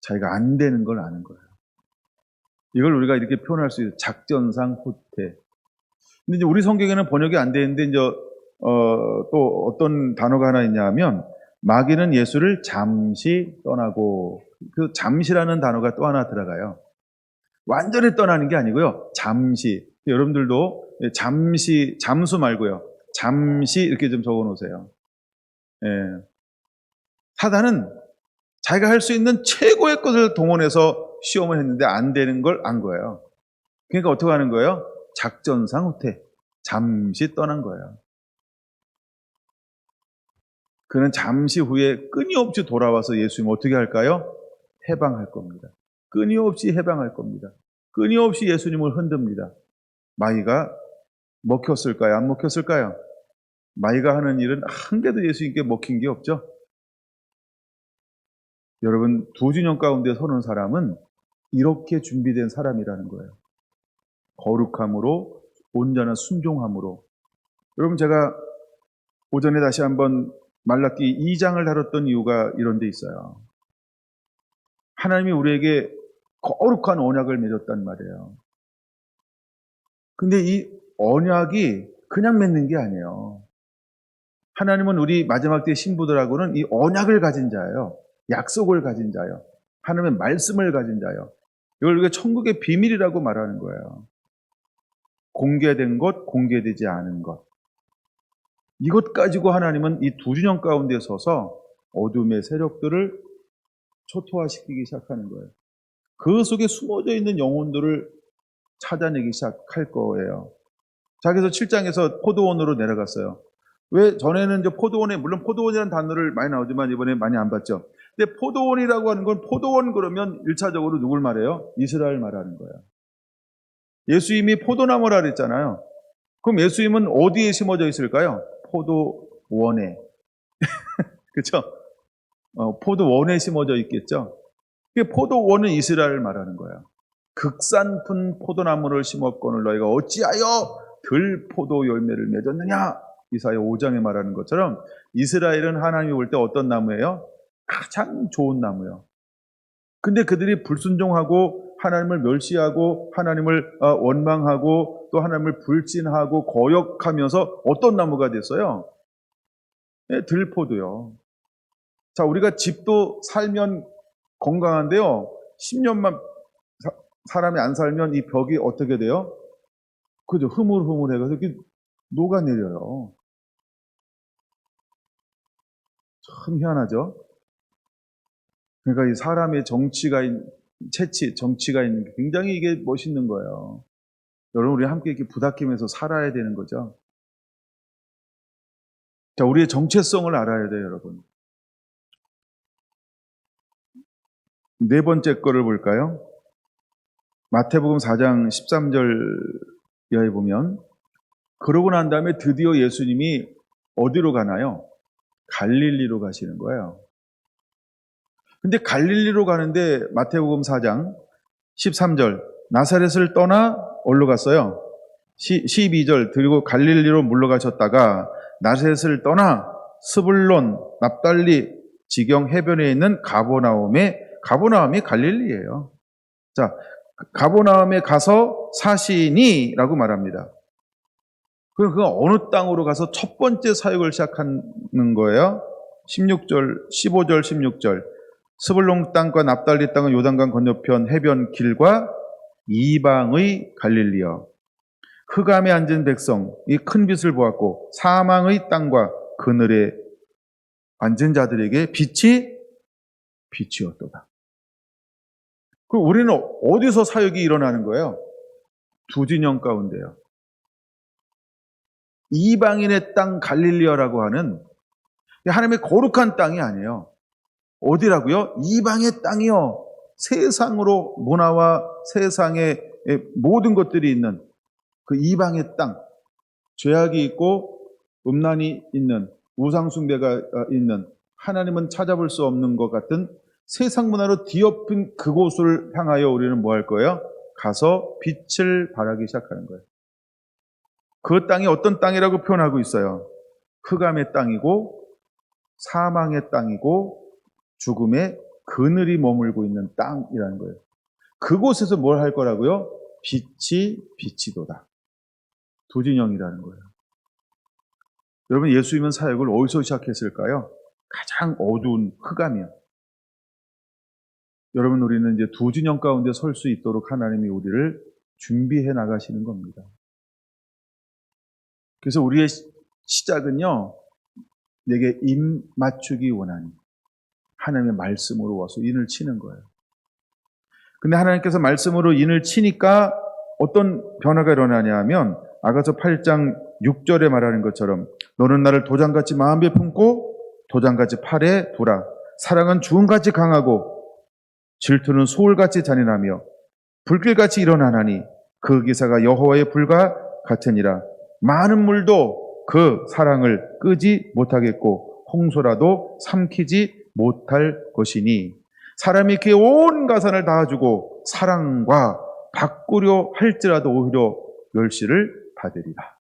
자기가 안 되는 걸 아는 거예요. 이걸 우리가 이렇게 표현할 수 있어요. 작전상 후퇴. 근데 이제 우리 성경에는 번역이 안 되는데 이제 또 어떤 단어가 하나 있냐면 마귀는 예수를 잠시 떠나고, 그 잠시라는 단어가 또 하나 들어가요. 완전히 떠나는 게 아니고요. 잠시. 여러분들도 잠시, 잠수 말고요. 잠시 이렇게 좀 적어 놓으세요. 예. 사단은 자기가 할 수 있는 최고의 것을 동원해서 시험을 했는데 안 되는 걸 안 거예요. 그러니까 어떻게 하는 거예요? 작전상 후퇴. 잠시 떠난 거예요. 그는 잠시 후에 끊임없이 돌아와서 예수님 어떻게 할까요? 해방할 겁니다. 끊임없이 해방할 겁니다. 끊임없이 예수님을 흔듭니다. 마귀가 먹혔을까요? 안 먹혔을까요? 마귀가 하는 일은 한 개도 예수님께 먹힌 게 없죠. 여러분, 두 진영 가운데 서는 사람은 이렇게 준비된 사람이라는 거예요. 거룩함으로, 온전한 순종함으로. 여러분, 제가 오전에 다시 한번 말라기 2장을 다뤘던 이유가 이런 데 있어요. 하나님이 우리에게 거룩한 언약을 맺었단 말이에요. 근데 이 언약이 그냥 맺는 게 아니에요. 하나님은 우리 마지막 때 신부들하고는 이 언약을 가진 자예요. 약속을 가진 자예요. 하나님의 말씀을 가진 자예요. 이걸 우리가 천국의 비밀이라고 말하는 거예요. 공개된 것, 공개되지 않은 것. 이것 가지고 하나님은 이 두 진영 가운데 서서 어둠의 세력들을 초토화시키기 시작하는 거예요. 그 속에 숨어져 있는 영혼들을 찾아내기 시작할 거예요. 자, 그래서 7장에서 포도원으로 내려갔어요. 왜 전에는 이제 포도원에, 물론 포도원이라는 단어를 많이 나오지만 이번에 많이 안 봤죠. 근데 포도원이라고 하는 건, 포도원 그러면 1차적으로 누굴 말해요? 이스라엘 말하는 거예요. 예수님이 포도나무라 그랬잖아요. 그럼 예수님은 어디에 심어져 있을까요? 포도원에. 그렇죠? 포도원에 심어져 있겠죠. 포도원은 이스라엘을 말하는 거예요. 극산품 포도나무를 심었거늘 너희가 어찌하여 들포도 열매를 맺었느냐? 이사야 5장에 말하는 것처럼 이스라엘은 하나님이 볼 때 어떤 나무예요? 가장 좋은 나무예요. 근데 그들이 불순종하고 하나님을 멸시하고 하나님을 원망하고 또 하나님을 불신하고 거역하면서 어떤 나무가 됐어요? 네, 들포도요. 자, 우리가 집도 살면 건강한데요. 10년만 사람이 안 살면 이 벽이 어떻게 돼요? 그죠? 흐물흐물해가지고 이렇게 녹아내려요. 참 희한하죠? 그러니까 이 사람의 정치가 있는 게 굉장히 이게 멋있는 거예요. 여러분, 우리 함께 이렇게 부닥이면서 살아야 되는 거죠. 자, 우리의 정체성을 알아야 돼요, 여러분. 네 번째 거를 볼까요? 마태복음 4장 13절에 보면, 그러고 난 다음에 드디어 예수님이 어디로 가나요? 갈릴리로 가시는 거예요. 근데 갈릴리로 가는데 마태복음 4장 13절, 나사렛을 떠나 어디로 갔어요? 12절, 그리고 갈릴리로 물러가셨다가 나사렛을 떠나 스불론, 납달리 지경 해변에 있는 가버나움이 갈릴리예요. 자, 가버나움에 가서 사시니라고 말합니다. 그럼 그가 어느 땅으로 가서 첫 번째 사역을 시작하는 거예요? 15절, 16절. 스불론 땅과 납달리 땅은 요단강 건너편 해변 길과 이방의 갈릴리여. 흑암에 앉은 백성, 이 큰 빛을 보았고 사망의 땅과 그늘에 앉은 자들에게 빛이었도다. 그럼 우리는 어디서 사역이 일어나는 거예요? 두 진영 가운데요. 이방인의 땅 갈릴리아라고 하는 하나님의 거룩한 땅이 아니에요. 어디라고요? 이방의 땅이요. 세상으로 문화와 세상의 모든 것들이 있는 그 이방의 땅. 죄악이 있고 음란이 있는 우상숭배가 있는 하나님은 찾아볼 수 없는 것 같은 세상 문화로 뒤엎인 그곳을 향하여 우리는 뭐 할 거예요? 가서 빛을 발하기 시작하는 거예요. 그 땅이 어떤 땅이라고 표현하고 있어요? 흑암의 땅이고 사망의 땅이고 죽음의 그늘이 머물고 있는 땅이라는 거예요. 그곳에서 뭘 할 거라고요? 빛이도다. 두 진영이라는 거예요. 여러분, 예수님은 사역을 어디서 시작했을까요? 가장 어두운 흑암이야. 여러분, 우리는 이제 두 진영 가운데 설 수 있도록 하나님이 우리를 준비해 나가시는 겁니다. 그래서 우리의 시작은요, 내게 입 맞추기 원하니 하나님의 말씀으로 와서 인을 치는 거예요. 근데 하나님께서 말씀으로 인을 치니까 어떤 변화가 일어나냐 하면 아가서 8장 6절에 말하는 것처럼 너는 나를 도장같이 마음에 품고 도장같이 팔에 두라. 사랑은 주음같이 강하고 질투는 소울같이 잔인하며 불길같이 일어나나니 그 기사가 여호와의 불과 같으니라. 많은 물도 그 사랑을 끄지 못하겠고 홍소라도 삼키지 못할 것이니 사람이 그의 온 가산을 다주고 사랑과 바꾸려 할지라도 오히려 멸시를 받으리라.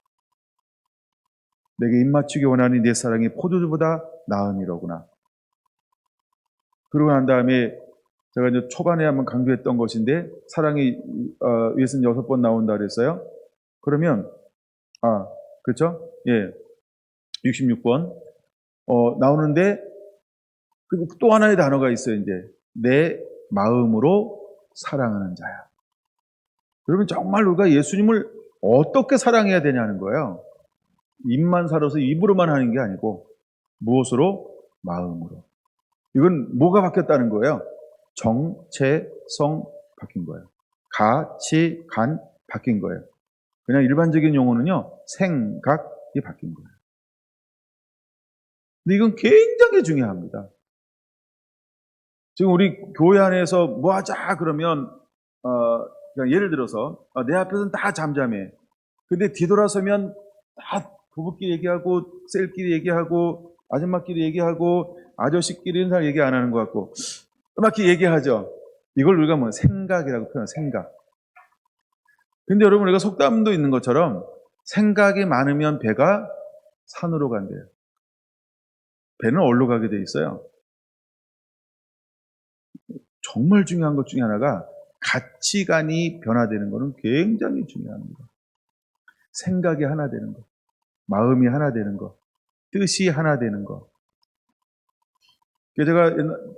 내게 입맞추기 원하니 내 사랑이 포도주보다 나음이로구나. 그러고 난 다음에 제가 이제 초반에 한번 강조했던 것인데 사랑이 66번 나온다 그랬어요. 그러면 그렇죠? 예. 66번 나오는데 그리고 또 하나의 단어가 있어요. 이제 내 마음으로 사랑하는 자야. 여러분, 정말 우리가 예수님을 어떻게 사랑해야 되냐는 거예요. 입만 살아서 입으로만 하는 게 아니고 무엇으로? 마음으로. 이건 뭐가 바뀌었다는 거예요? 정체성 바뀐 거예요. 가치관 바뀐 거예요. 그냥 일반적인 용어는요, 생각이 바뀐 거예요. 근데 이건 굉장히 중요합니다. 지금 우리 교회 안에서 뭐 하자 그러면 그냥 예를 들어서 내 앞에서는 다 잠잠해. 근데 뒤돌아서면 다 부부끼리 얘기하고 셀끼리 얘기하고 아줌마끼리 얘기하고 아저씨끼리는 잘 얘기 안 하는 것 같고 막 이렇게 얘기하죠. 이걸 우리가 뭐 생각이라고 표현해요. 생각. 근데 여러분, 우리가 속담도 있는 것처럼 생각이 많으면 배가 산으로 간대요. 배는 어디로 가게 돼 있어요? 정말 중요한 것 중에 하나가 가치관이 변화되는 것은 굉장히 중요합니다. 생각이 하나 되는 것, 마음이 하나 되는 것, 뜻이 하나 되는 것. 제가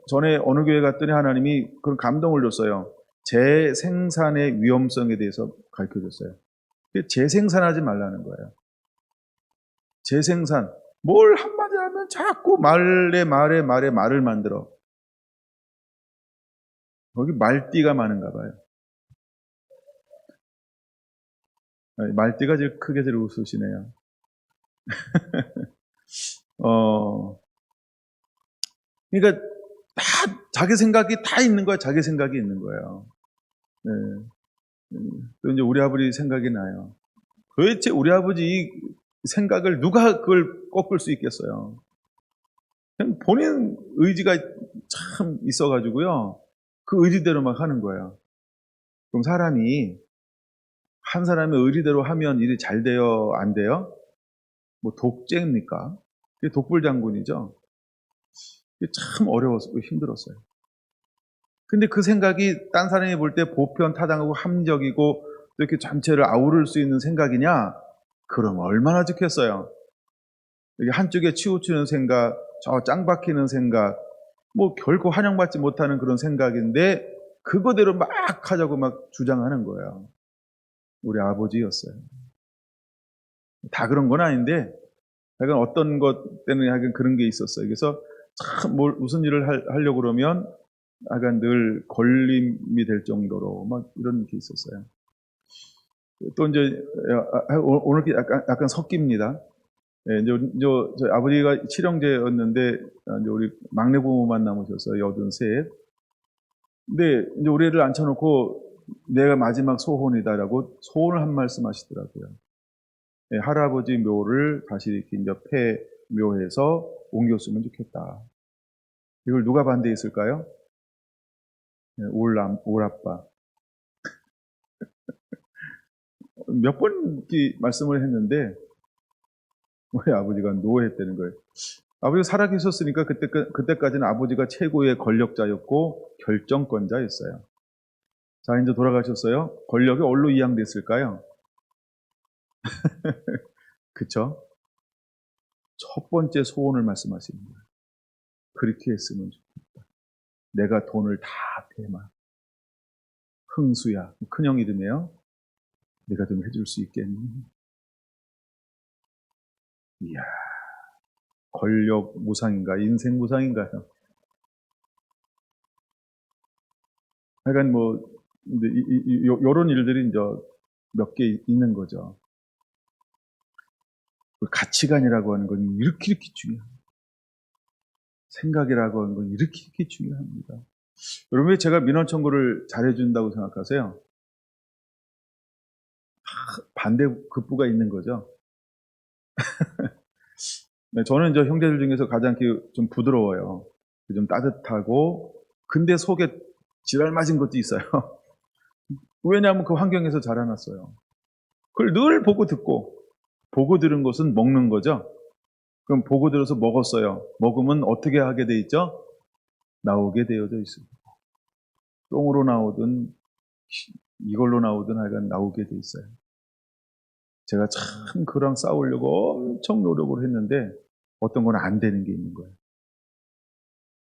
전에 어느 교회 갔더니 하나님이 그런 감동을 줬어요. 재생산의 위험성에 대해서 가르쳐줬어요. 재생산하지 말라는 거예요. 재생산. 뭘 한마디 하면 자꾸 말을 만들어. 거기 말띠가 많은가 봐요. 말띠가 제일 크게 제일 웃으시네요. 그러니까 다 자기 생각이 다 있는 거야. 자기 생각이 있는 거예요. 네. 또 이제 우리 아버지 생각이 나요. 도대체 우리 아버지 이 생각을 누가 그걸 꺾을 수 있겠어요? 그냥 본인 의지가 참 있어가지고요. 그 의지대로 막 하는 거예요. 그럼 한 사람의 의지대로 하면 일이 잘 돼요? 안 돼요? 뭐 독재입니까? 그게 독불장군이죠. 그게 참 어려웠고 힘들었어요. 근데 그 생각이 딴 사람이 볼 때 보편타당하고 합리적이고 이렇게 전체를 아우를 수 있는 생각이냐? 그럼 얼마나 좋겠어요. 여기 한쪽에 치우치는 생각, 저 짱 박히는 생각, 뭐 결코 환영받지 못하는 그런 생각인데 그거대로 막 하자고 막 주장하는 거예요. 우리 아버지였어요. 다 그런 건 아닌데, 약간 어떤 것 때문에 약간 그런 게 있었어요. 그래서 참 무슨 일을 하려고 그러면 약간 늘 걸림이 될 정도로 막 이런 게 있었어요. 또 이제 오늘 약간 섞입니다. 예, 이제 저희 아버지가 칠형제였는데 이제 우리 막내 부모만 남으셨어요. 83. 근데 이제 우리 애를 앉혀놓고 내가 마지막 소혼이다라고 소원을 한 말씀 하시더라고요. 예, 할아버지 묘를 다시 이렇게 이제 폐묘해서 옮겼으면 좋겠다. 이걸 누가 반대했을까요? 예, 올 아빠. 몇 번 말씀을 했는데 우리 아버지가 노했다는 거예요. 아버지가 살아계셨으니까 그때까지는 아버지가 최고의 권력자였고 결정권자였어요. 자, 이제 돌아가셨어요. 권력이 어디로 이양됐을까요? 그쵸? 첫 번째 소원을 말씀하시는 거예요. 그렇게 했으면 좋겠다. 내가 돈을 다 대마. 흥수야, 큰형 이름이에요. 내가 좀 해줄 수 있겠니? 이야, 권력 무상인가, 인생 무상인가요? 하여간 요런 일들이 이제 몇 개 있는 거죠. 가치관이라고 하는 건 이렇게 중요합니다. 생각이라고 하는 건 이렇게 중요합니다. 여러분, 왜 제가 민원 청구를 잘해준다고 생각하세요? 반대 급부가 있는 거죠. 네, 저는 이제 형제들 중에서 가장 좀 부드러워요. 좀 따뜻하고, 근데 속에 지랄 맞은 것도 있어요. 왜냐하면 그 환경에서 자라났어요. 그걸 늘 보고 듣고, 보고 들은 것은 먹는 거죠. 그럼 보고 들어서 먹었어요. 먹으면 어떻게 하게 돼 있죠? 나오게 되어져 있습니다. 똥으로 나오든 이걸로 나오든 하여간 나오게 돼 있어요. 제가 참 그랑 싸우려고 엄청 노력을 했는데 어떤 건 안 되는 게 있는 거예요.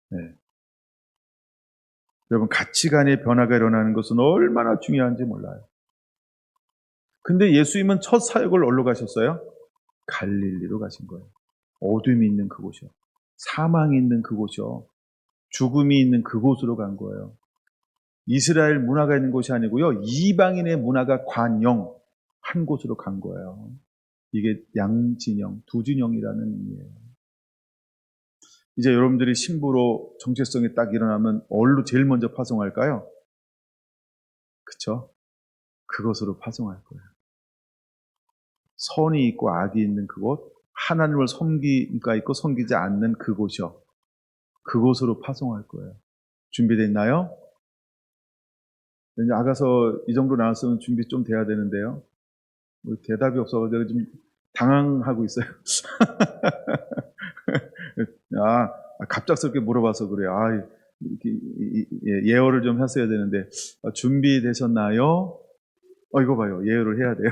네. 여러분, 가치관의 변화가 일어나는 것은 얼마나 중요한지 몰라요. 근데 예수님은 첫 사역을 어디로 가셨어요? 갈릴리로 가신 거예요. 어둠이 있는 그곳이요. 사망이 있는 그곳이요. 죽음이 있는 그곳으로 간 거예요. 이스라엘 문화가 있는 곳이 아니고요. 이방인의 문화가 관영 한 곳으로 간 거예요. 이게 양진영, 두진영이라는 의미예요. 이제 여러분들이 신부로 정체성이 딱 일어나면 어디로 제일 먼저 파송할까요? 그쵸? 그것으로 파송할 거예요. 선이 있고 악이 있는 그곳, 하나님을 섬기가 있고 섬기지 않는 그곳이요. 그곳으로 파송할 거예요. 준비됐나요? 이제 아가서 이 정도 나왔으면 준비 좀 돼야 되는데요. 대답이 없어서 좀 당황하고 있어요. 갑작스럽게 물어봐서 그래요. 예어를 좀 했어야 되는데, 준비되셨나요? 이거 봐요. 예어를 해야 돼요.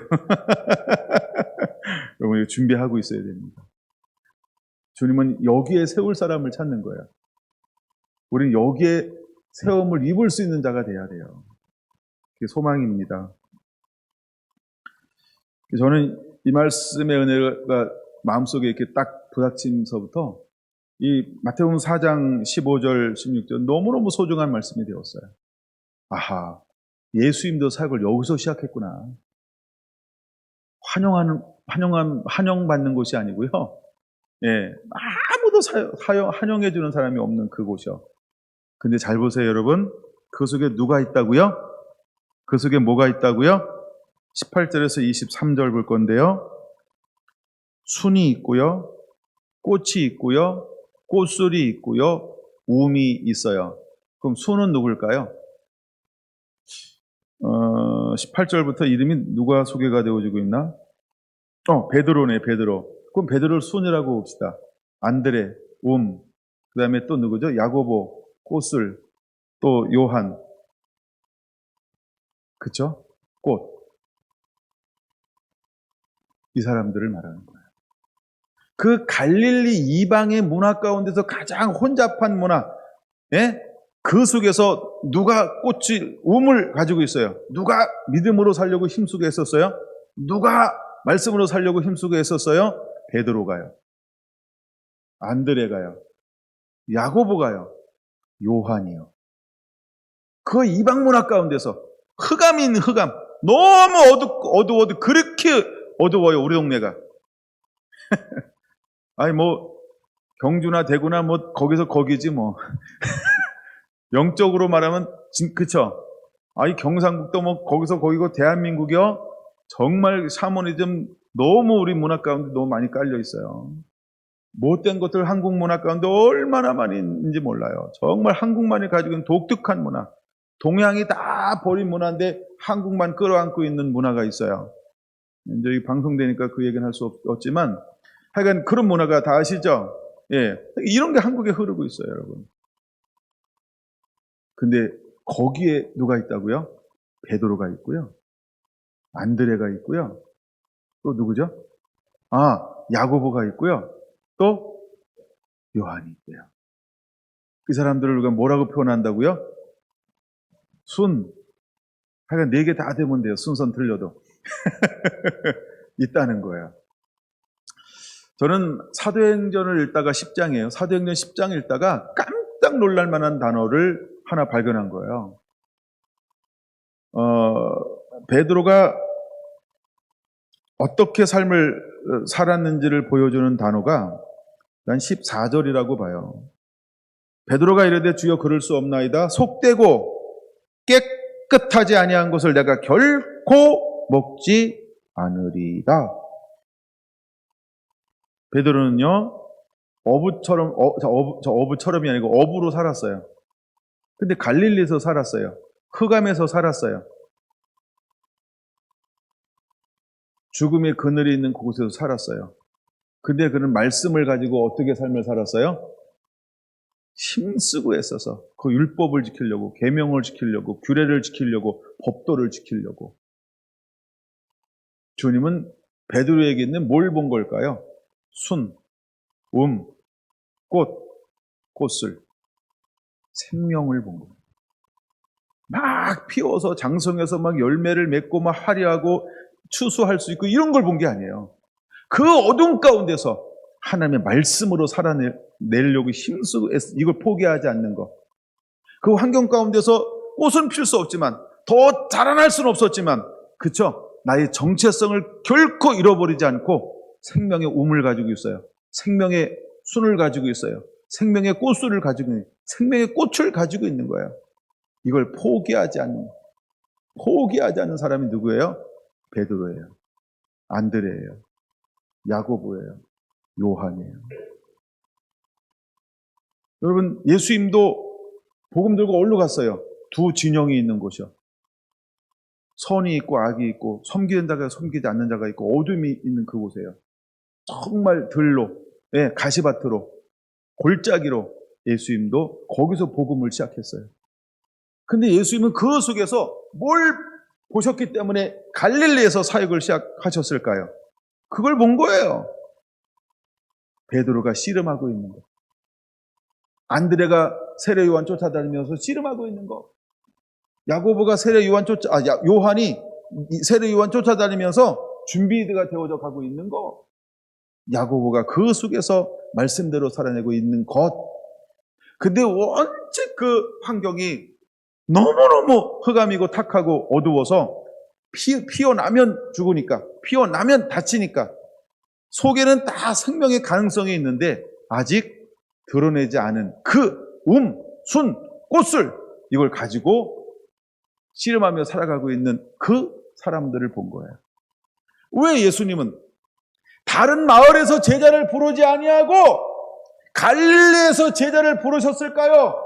여러분, 준비하고 있어야 됩니다. 주님은 여기에 세울 사람을 찾는 거예요. 우리는 여기에 세움을 입을 수 있는 자가 돼야 돼요. 그게 소망입니다. 저는 이 말씀의 은혜가 마음속에 이렇게 딱 부닥치면서부터 이 마태복음 4장 15절 16절 너무너무 소중한 말씀이 되었어요. 아하, 예수님도 사역을 여기서 시작했구나. 환영받는 곳이 아니고요. 예, 아무도 환영해주는 사람이 없는 그곳이요. 근데 잘 보세요, 여러분. 그 속에 누가 있다고요? 그 속에 뭐가 있다고요? 18절에서 23절 볼 건데요. 순이 있고요. 꽃이 있고요. 꽃술이 있고요. 움이 있어요. 그럼 순은 누굴까요? 18절부터 이름이 누가 소개가 되어지고 있나? 베드로네, 베드로. 그럼 베드로를 순이라고 봅시다. 안드레, 그 다음에 또 누구죠? 야고보, 꽃술, 또 요한. 그쵸? 꽃. 이 사람들을 말하는 거예요. 그 갈릴리 이방의 문화 가운데서 가장 혼잡한 문화, 예? 그 속에서 누가 움을 가지고 있어요? 누가 믿음으로 살려고 힘쓰게 했었어요? 누가 말씀으로 살려고 힘쓰고 했었어요? 베드로가요. 안드레가요. 야고보가요. 요한이요. 그 이방 문화 가운데서 흑암인 흑암. 너무 어두워도 그렇게 어두워요, 우리 동네가. 아니, 뭐, 경주나 대구나 뭐, 거기서 거기지 뭐. 영적으로 말하면, 그쵸? 아니, 경상북도 뭐, 거기서 거기고, 대한민국이요? 정말 샤머니즘 너무 우리 문화 가운데 너무 많이 깔려 있어요. 못된 것들 한국 문화 가운데 얼마나 많이 있는지 몰라요. 정말 한국만이 가지고 있는 독특한 문화. 동양이 다 버린 문화인데 한국만 끌어안고 있는 문화가 있어요. 이제 이 방송되니까 그 얘기는 할 수 없지만 하여간 그런 문화가 다 아시죠? 예. 이런 게 한국에 흐르고 있어요, 여러분. 근데 거기에 누가 있다고요? 베드로가 있고요. 안드레가 있고요. 또 누구죠? 야고보가 있고요. 또 요한이 있대요. 그 사람들을 우리가 뭐라고 표현한다고요? 하여간 4개 다 되면 돼요. 순선 들려도. 있다는 거예요. 저는 사도행전을 읽다가 10장이에요. 사도행전 10장 읽다가 깜짝 놀랄 만한 단어를 하나 발견한 거예요. 베드로가 어떻게 삶을 살았는지를 보여주는 단어가 난 14절이라고 봐요. 베드로가 이르되 주여 그럴 수 없나이다. 속되고 깨끗하지 아니한 것을 내가 결코 먹지 않으리다. 베드로는요, 어부처럼이 아니고 어부로 살았어요. 근데 갈릴리에서 살았어요. 흑암에서 살았어요. 죽음의 그늘이 있는 곳에서 살았어요. 근데 그는 말씀을 가지고 어떻게 삶을 살았어요? 힘쓰고 애써서 그 율법을 지키려고, 계명을 지키려고, 규례를 지키려고, 법도를 지키려고. 주님은 베드로에게 있는 뭘 본 걸까요? 꽃을, 생명을 본 거예요. 막 피워서 장성해서 막 열매를 맺고 막 화려하고 추수할 수 있고 이런 걸 본 게 아니에요. 그 어둠 가운데서 하나님의 말씀으로 살아내려고 힘쓰고 이걸 포기하지 않는 것. 그 환경 가운데서 꽃은 필 수 없지만 더 자라날 수는 없었지만 그쵸? 나의 정체성을 결코 잃어버리지 않고 생명의 우물 가지고 있어요. 생명의 순을 가지고 있어요. 생명의 꽃술을 가지고 있는 생명의 꽃을 가지고 있는 거예요. 이걸 포기하지 않는 사람이 누구예요? 베드로예요. 안드레예요. 야고보예요. 요한이에요. 여러분, 예수님도 복음 들고 어디로 갔어요? 두 진영이 있는 곳이요. 선이 있고 악이 있고 섬기는 자가 섬기지 않는 자가 있고 어둠이 있는 그곳이에요. 정말 들로, 가시밭으로, 골짜기로 예수님도 거기서 복음을 시작했어요. 근데 예수님은 그 속에서 뭘 보셨기 때문에 갈릴리에서 사역을 시작하셨을까요? 그걸 본 거예요. 베드로가 씨름하고 있는 거. 안드레가 세례 요한 쫓아다니면서 씨름하고 있는 거. 야고보가 요한이 세례 요한 쫓아다니면서 준비가 되어져 가고 있는 거. 야고보가 그 속에서 말씀대로 살아내고 있는 것. 근데 원체 그 환경이 너무너무 흑암이고 탁하고 어두워서 피어나면 죽으니까, 피어나면 다치니까 속에는 다 생명의 가능성이 있는데 아직 드러내지 않은 그 꽃술 이걸 가지고 씨름하며 살아가고 있는 그 사람들을 본 거예요. 왜 예수님은 다른 마을에서 제자를 부르지 아니하고 갈릴리에서 제자를 부르셨을까요?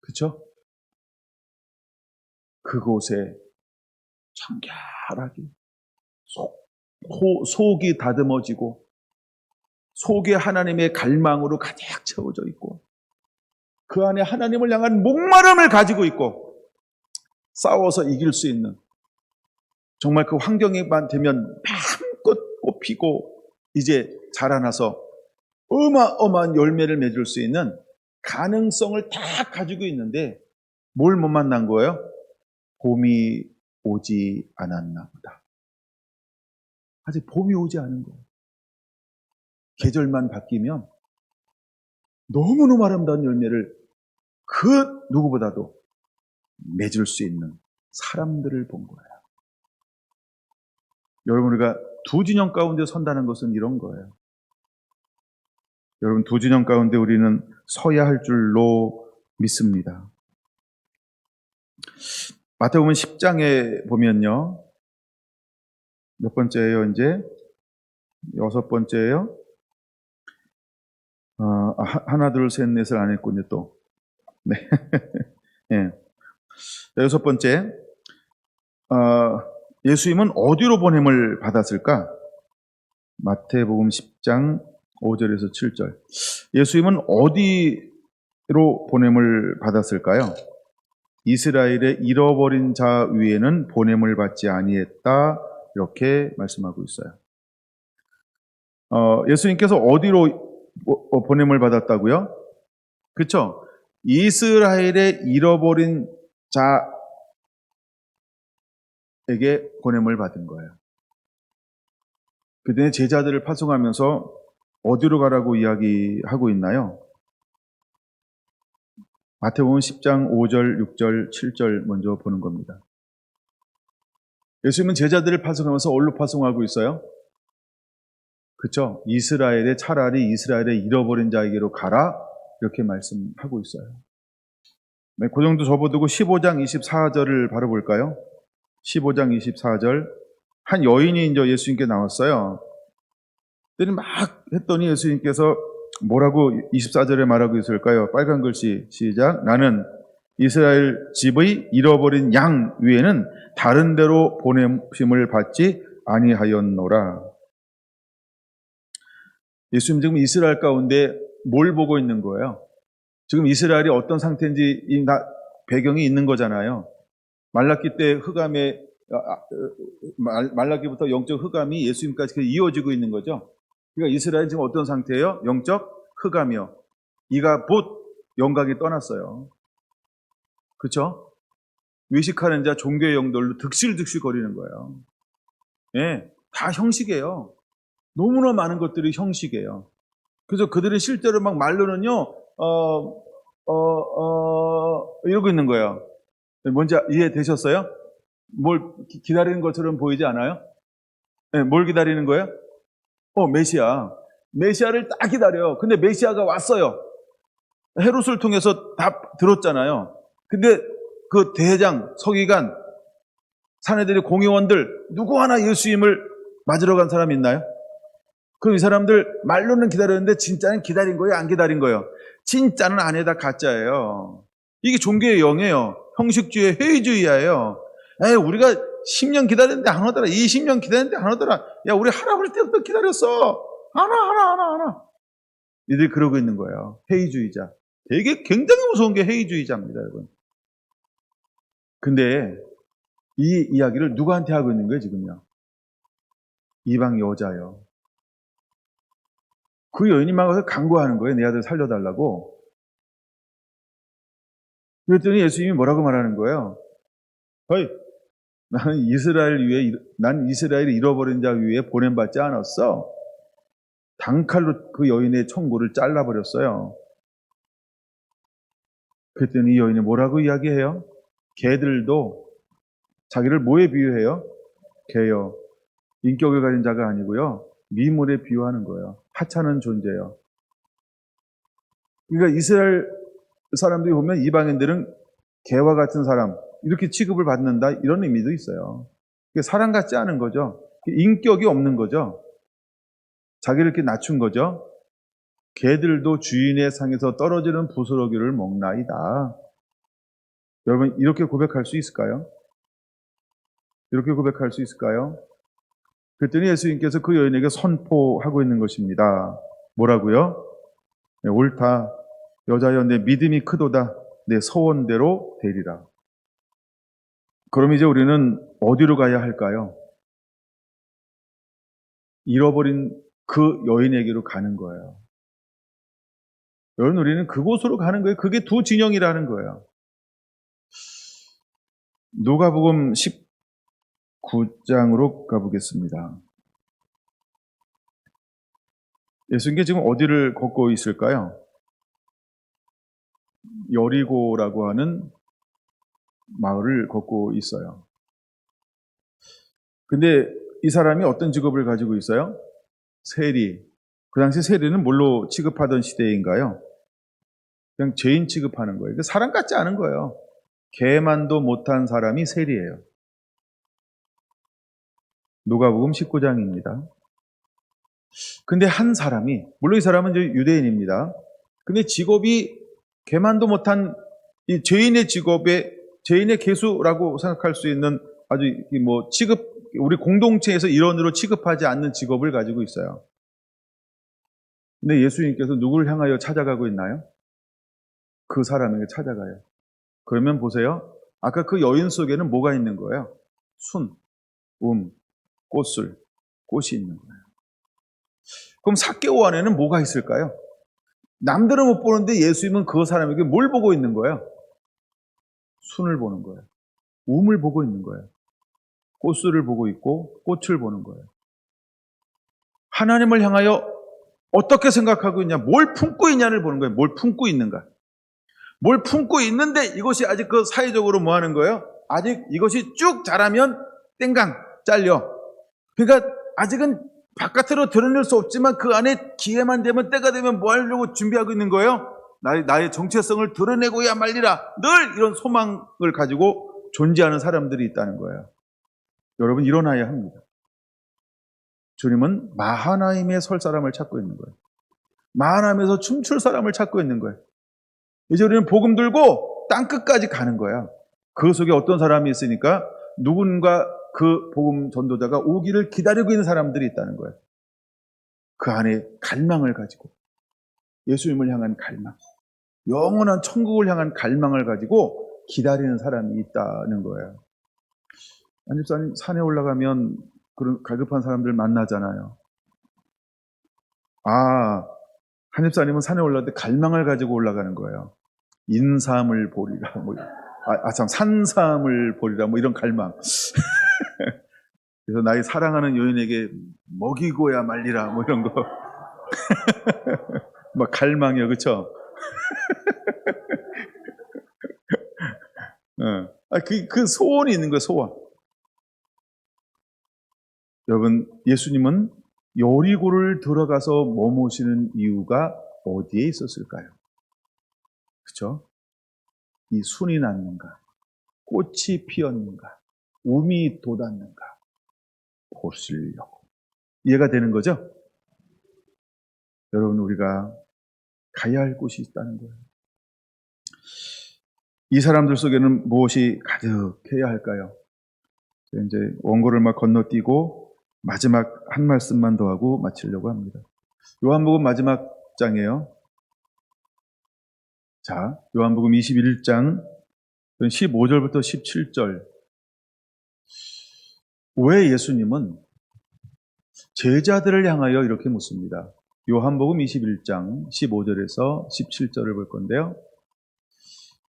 그렇죠? 그곳에 청결하게 속이 다듬어지고 속에 하나님의 갈망으로 가득 채워져 있고 그 안에 하나님을 향한 목마름을 가지고 있고 싸워서 이길 수 있는 정말 그 환경에만 되면 마음껏 꽃피고 이제 자라나서 어마어마한 열매를 맺을 수 있는 가능성을 다 가지고 있는데 뭘 못 만난 거예요? 봄이 오지 않았나 보다. 아직 봄이 오지 않은 거예요. 계절만 바뀌면 너무너무 아름다운 열매를 그 누구보다도 맺을 수 있는 사람들을 본 거예요. 여러분, 우리가 두 진영 가운데 선다는 것은 이런 거예요. 여러분, 두 진영 가운데 우리는 서야 할 줄로 믿습니다. 마태복음 10장에 보면요. 몇 번째예요, 이제? 6번째예요. 하나, 둘, 셋, 넷을 안 했군요, 또. 네. 예. 6번째. 예수님은 어디로 보냄을 받았을까? 마태복음 10장 5절에서 7절. 예수님은 어디로 보냄을 받았을까요? 이스라엘의 잃어버린 자 위에는 보냄을 받지 아니했다. 이렇게 말씀하고 있어요. 예수님께서 어디로 보냄을 받았다고요? 그렇죠? 이스라엘의 잃어버린 자에게 보냄을 받은 거예요. 그때 제자들을 파송하면서 어디로 가라고 이야기하고 있나요? 마태복음 10장 5절, 6절, 7절 먼저 보는 겁니다. 예수님은 제자들을 파송하면서 어디로 파송하고 있어요? 그렇죠? 차라리 이스라엘의 잃어버린 자에게로 가라 이렇게 말씀하고 있어요. 네, 그 정도 접어두고 15장 24절을 바로 볼까요? 15장 24절. 한 여인이 이제 예수님께 나왔어요. 그랬더니 막 했더니 예수님께서 뭐라고 24절에 말하고 있을까요? 빨간 글씨 시작. 나는 이스라엘 집의 잃어버린 양 위에는 다른 데로 보냄을 받지 아니하였노라. 예수님 지금 이스라엘 가운데 뭘 보고 있는 거예요? 지금 이스라엘이 어떤 상태인지 배경이 있는 거잖아요. 말라기 때 흑암에 말라기부터 영적 흑암이 예수님까지 이어지고 있는 거죠. 그러니까 이스라엘 지금 어떤 상태예요? 영적 흑암이요. 이가 봇 영각이 떠났어요. 그렇죠? 외식하는 자 종교의 영들로 득실득실 거리는 거예요. 예, 다 형식이에요. 너무나 많은 것들이 형식이에요. 그래서 그들은 실제로 막 말로는요, 이러고 있는 거예요. 뭔지 이해되셨어요? 뭘 기다리는 것처럼 보이지 않아요? 네, 뭘 기다리는 거예요? 메시아. 메시아를 딱 기다려요. 근데 메시아가 왔어요. 헤롯을 통해서 다 들었잖아요. 근데 그 대장, 서기관, 사내들의 공의원들 누구 하나 예수님을 맞으러 간 사람이 있나요? 그럼 이 사람들 말로는 기다렸는데 진짜는 기다린 거예요? 안 기다린 거예요? 진짜는 아니다, 가짜예요. 이게 종교의 영이에요. 형식주의 회의주의예요. 우리가 10년 기다렸는데 안 오더라. 20년 기다렸는데 안 오더라. 야, 우리 할아버지 때부터 기다렸어. 안 와. 이들이 그러고 있는 거예요. 회의주의자. 되게 굉장히 무서운 게 회의주의자입니다, 여러분. 근데 이 이야기를 누구한테 하고 있는 거예요, 지금요? 이방 여자요. 그 여인이 막 와서 간구하는 거예요. 내 아들 살려달라고. 그랬더니 예수님이 뭐라고 말하는 거예요? 난 이스라엘이 잃어버린 자 위에 보냄받지 않았어. 단칼로 그 여인의 청골을 잘라버렸어요. 그랬더니 이 여인이 뭐라고 이야기해요? 개들도 자기를 뭐에 비유해요? 개요. 인격을 가진 자가 아니고요. 미물에 비유하는 거예요. 하찮은 존재요. 그러니까 이스라엘 사람들이 보면 이방인들은 개와 같은 사람, 이렇게 취급을 받는다, 이런 의미도 있어요. 사람 같지 않은 거죠. 인격이 없는 거죠. 자기를 이렇게 낮춘 거죠. 개들도 주인의 상에서 떨어지는 부스러기를 먹나이다. 여러분, 이렇게 고백할 수 있을까요? 이렇게 고백할 수 있을까요? 그랬더니 예수님께서 그 여인에게 선포하고 있는 것입니다. 뭐라고요? 네, 옳다. 여자여, 내 믿음이 크도다. 내 소원대로 되리라. 그럼 이제 우리는 어디로 가야 할까요? 잃어버린 그 여인에게로 가는 거예요. 여러분, 우리는 그곳으로 가는 거예요. 그게 두 진영이라는 거예요. 누가복음 19장으로 가보겠습니다. 예수님께 지금 어디를 걷고 있을까요? 여리고라고 하는 마을을 걷고 있어요. 근데 이 사람이 어떤 직업을 가지고 있어요? 세리. 그 당시 세리는 뭘로 취급하던 시대인가요? 그냥 죄인 취급하는 거예요. 그 사람 같지 않은 거예요. 개만도 못한 사람이 세리예요. 누가복음 19장입니다. 근데 한 사람이, 물론 이 사람은 이제 유대인입니다. 근데 직업이 개만도 못한 이 죄인의 직업에 죄인의 개수라고 생각할 수 있는 아주 뭐 취급, 우리 공동체에서 일원으로 취급하지 않는 직업을 가지고 있어요. 근데 예수님께서 누구를 향하여 찾아가고 있나요? 그 사람에게 찾아가요. 그러면 보세요. 아까 그 여인 속에는 뭐가 있는 거예요? 순, 꽃술, 꽃이 있는 거예요. 그럼 삭개오 안에는 뭐가 있을까요? 남들은 못 보는데 예수님은 그 사람에게 뭘 보고 있는 거예요? 순을 보는 거예요. 움을 보고 있는 거예요. 꽃술을 보고 있고 꽃을 보는 거예요. 하나님을 향하여 어떻게 생각하고 있냐, 뭘 품고 있냐를 보는 거예요. 뭘 품고 있는가. 뭘 품고 있는데 이것이 아직 그 사회적으로 뭐 하는 거예요? 아직 이것이 쭉 자라면 땡강, 잘려. 그러니까 아직은 바깥으로 드러낼 수 없지만 그 안에 기회만 되면, 때가 되면 뭐 하려고 준비하고 있는 거예요? 나의 정체성을 드러내고야 말리라. 늘 이런 소망을 가지고 존재하는 사람들이 있다는 거예요. 여러분, 일어나야 합니다. 주님은 마하나임에 설 사람을 찾고 있는 거예요. 마하나임에서 춤출 사람을 찾고 있는 거예요. 이제 우리는 복음 들고 땅끝까지 가는 거야. 그 속에 어떤 사람이 있으니까 누군가 그 복음 전도자가 오기를 기다리고 있는 사람들이 있다는 거예요. 그 안에 갈망을 가지고, 예수님을 향한 갈망, 영원한 천국을 향한 갈망을 가지고 기다리는 사람이 있다는 거예요. 안집사님, 산에 올라가면 그런 갈급한 사람들 만나잖아요. 한집사님은 산에 올라갈 때 갈망을 가지고 올라가는 거예요. 인삼을 보리라, 산삼을 보리라, 이런 갈망. 그래서 나의 사랑하는 여인에게 먹이고야 말리라, 이런 거. 막 갈망이요, 그쵸? 그 소원이 있는 거예요, 소원. 여러분, 예수님은 여리고를 들어가서 머무시는 이유가 어디에 있었을까요? 그쵸? 이 순이 났는가? 꽃이 피었는가? 움이 돋았는가? 보시려고. 이해가 되는 거죠? 여러분, 우리가 가야 할 곳이 있다는 거예요. 이 사람들 속에는 무엇이 가득해야 할까요? 이제 원고를 막 건너뛰고 마지막 한 말씀만 더 하고 마치려고 합니다. 요한복음 마지막 장이에요. 자, 요한복음 21장 15절부터 17절. 왜 예수님은 제자들을 향하여 이렇게 묻습니다. 요한복음 21장 15절에서 17절을 볼 건데요.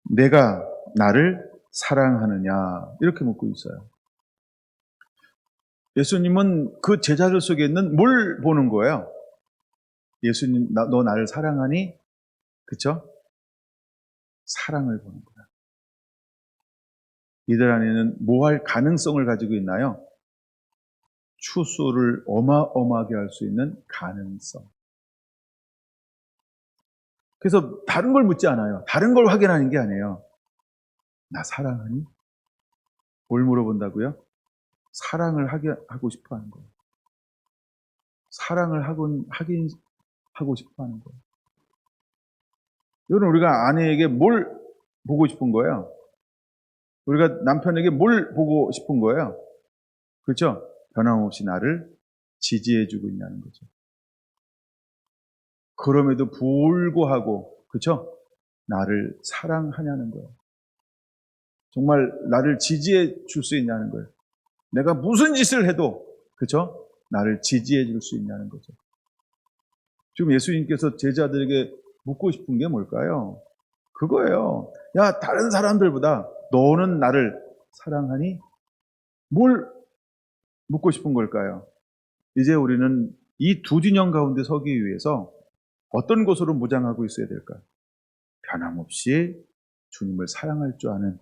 내가 나를 사랑하느냐, 이렇게 묻고 있어요. 예수님은 그 제자들 속에 있는 뭘 보는 거예요? 예수님, 너 나를 사랑하니? 그쵸? 사랑을 보는 거예요. 이들 안에는 뭐 할 가능성을 가지고 있나요? 추수를 어마어마하게 할 수 있는 가능성. 그래서 다른 걸 묻지 않아요. 다른 걸 확인하는 게 아니에요. 나 사랑하니? 뭘 물어본다고요? 사랑을 하고 싶어 하는 거예요. 사랑을 하긴 하고 싶어 하는 거예요. 여러분, 우리가 아내에게 뭘 보고 싶은 거예요? 우리가 남편에게 뭘 보고 싶은 거예요? 그렇죠? 변함없이 나를 지지해주고 있냐는 거죠. 그럼에도 불구하고, 그렇죠? 나를 사랑하냐는 거예요. 정말 나를 지지해 줄 수 있냐는 거예요. 내가 무슨 짓을 해도, 그렇죠? 나를 지지해 줄 수 있냐는 거죠. 지금 예수님께서 제자들에게 묻고 싶은 게 뭘까요? 그거예요. 야, 다른 사람들보다 너는 나를 사랑하니? 뭘 묻고 싶은 걸까요? 이제 우리는 이 두 진영 가운데 서기 위해서 어떤 것으로 무장하고 있어야 될까요? 변함없이 주님을 사랑할 줄 아는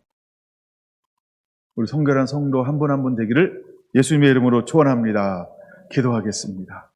우리 성결한 성도 한 분 한 분 되기를 예수님의 이름으로 축원합니다. 기도하겠습니다.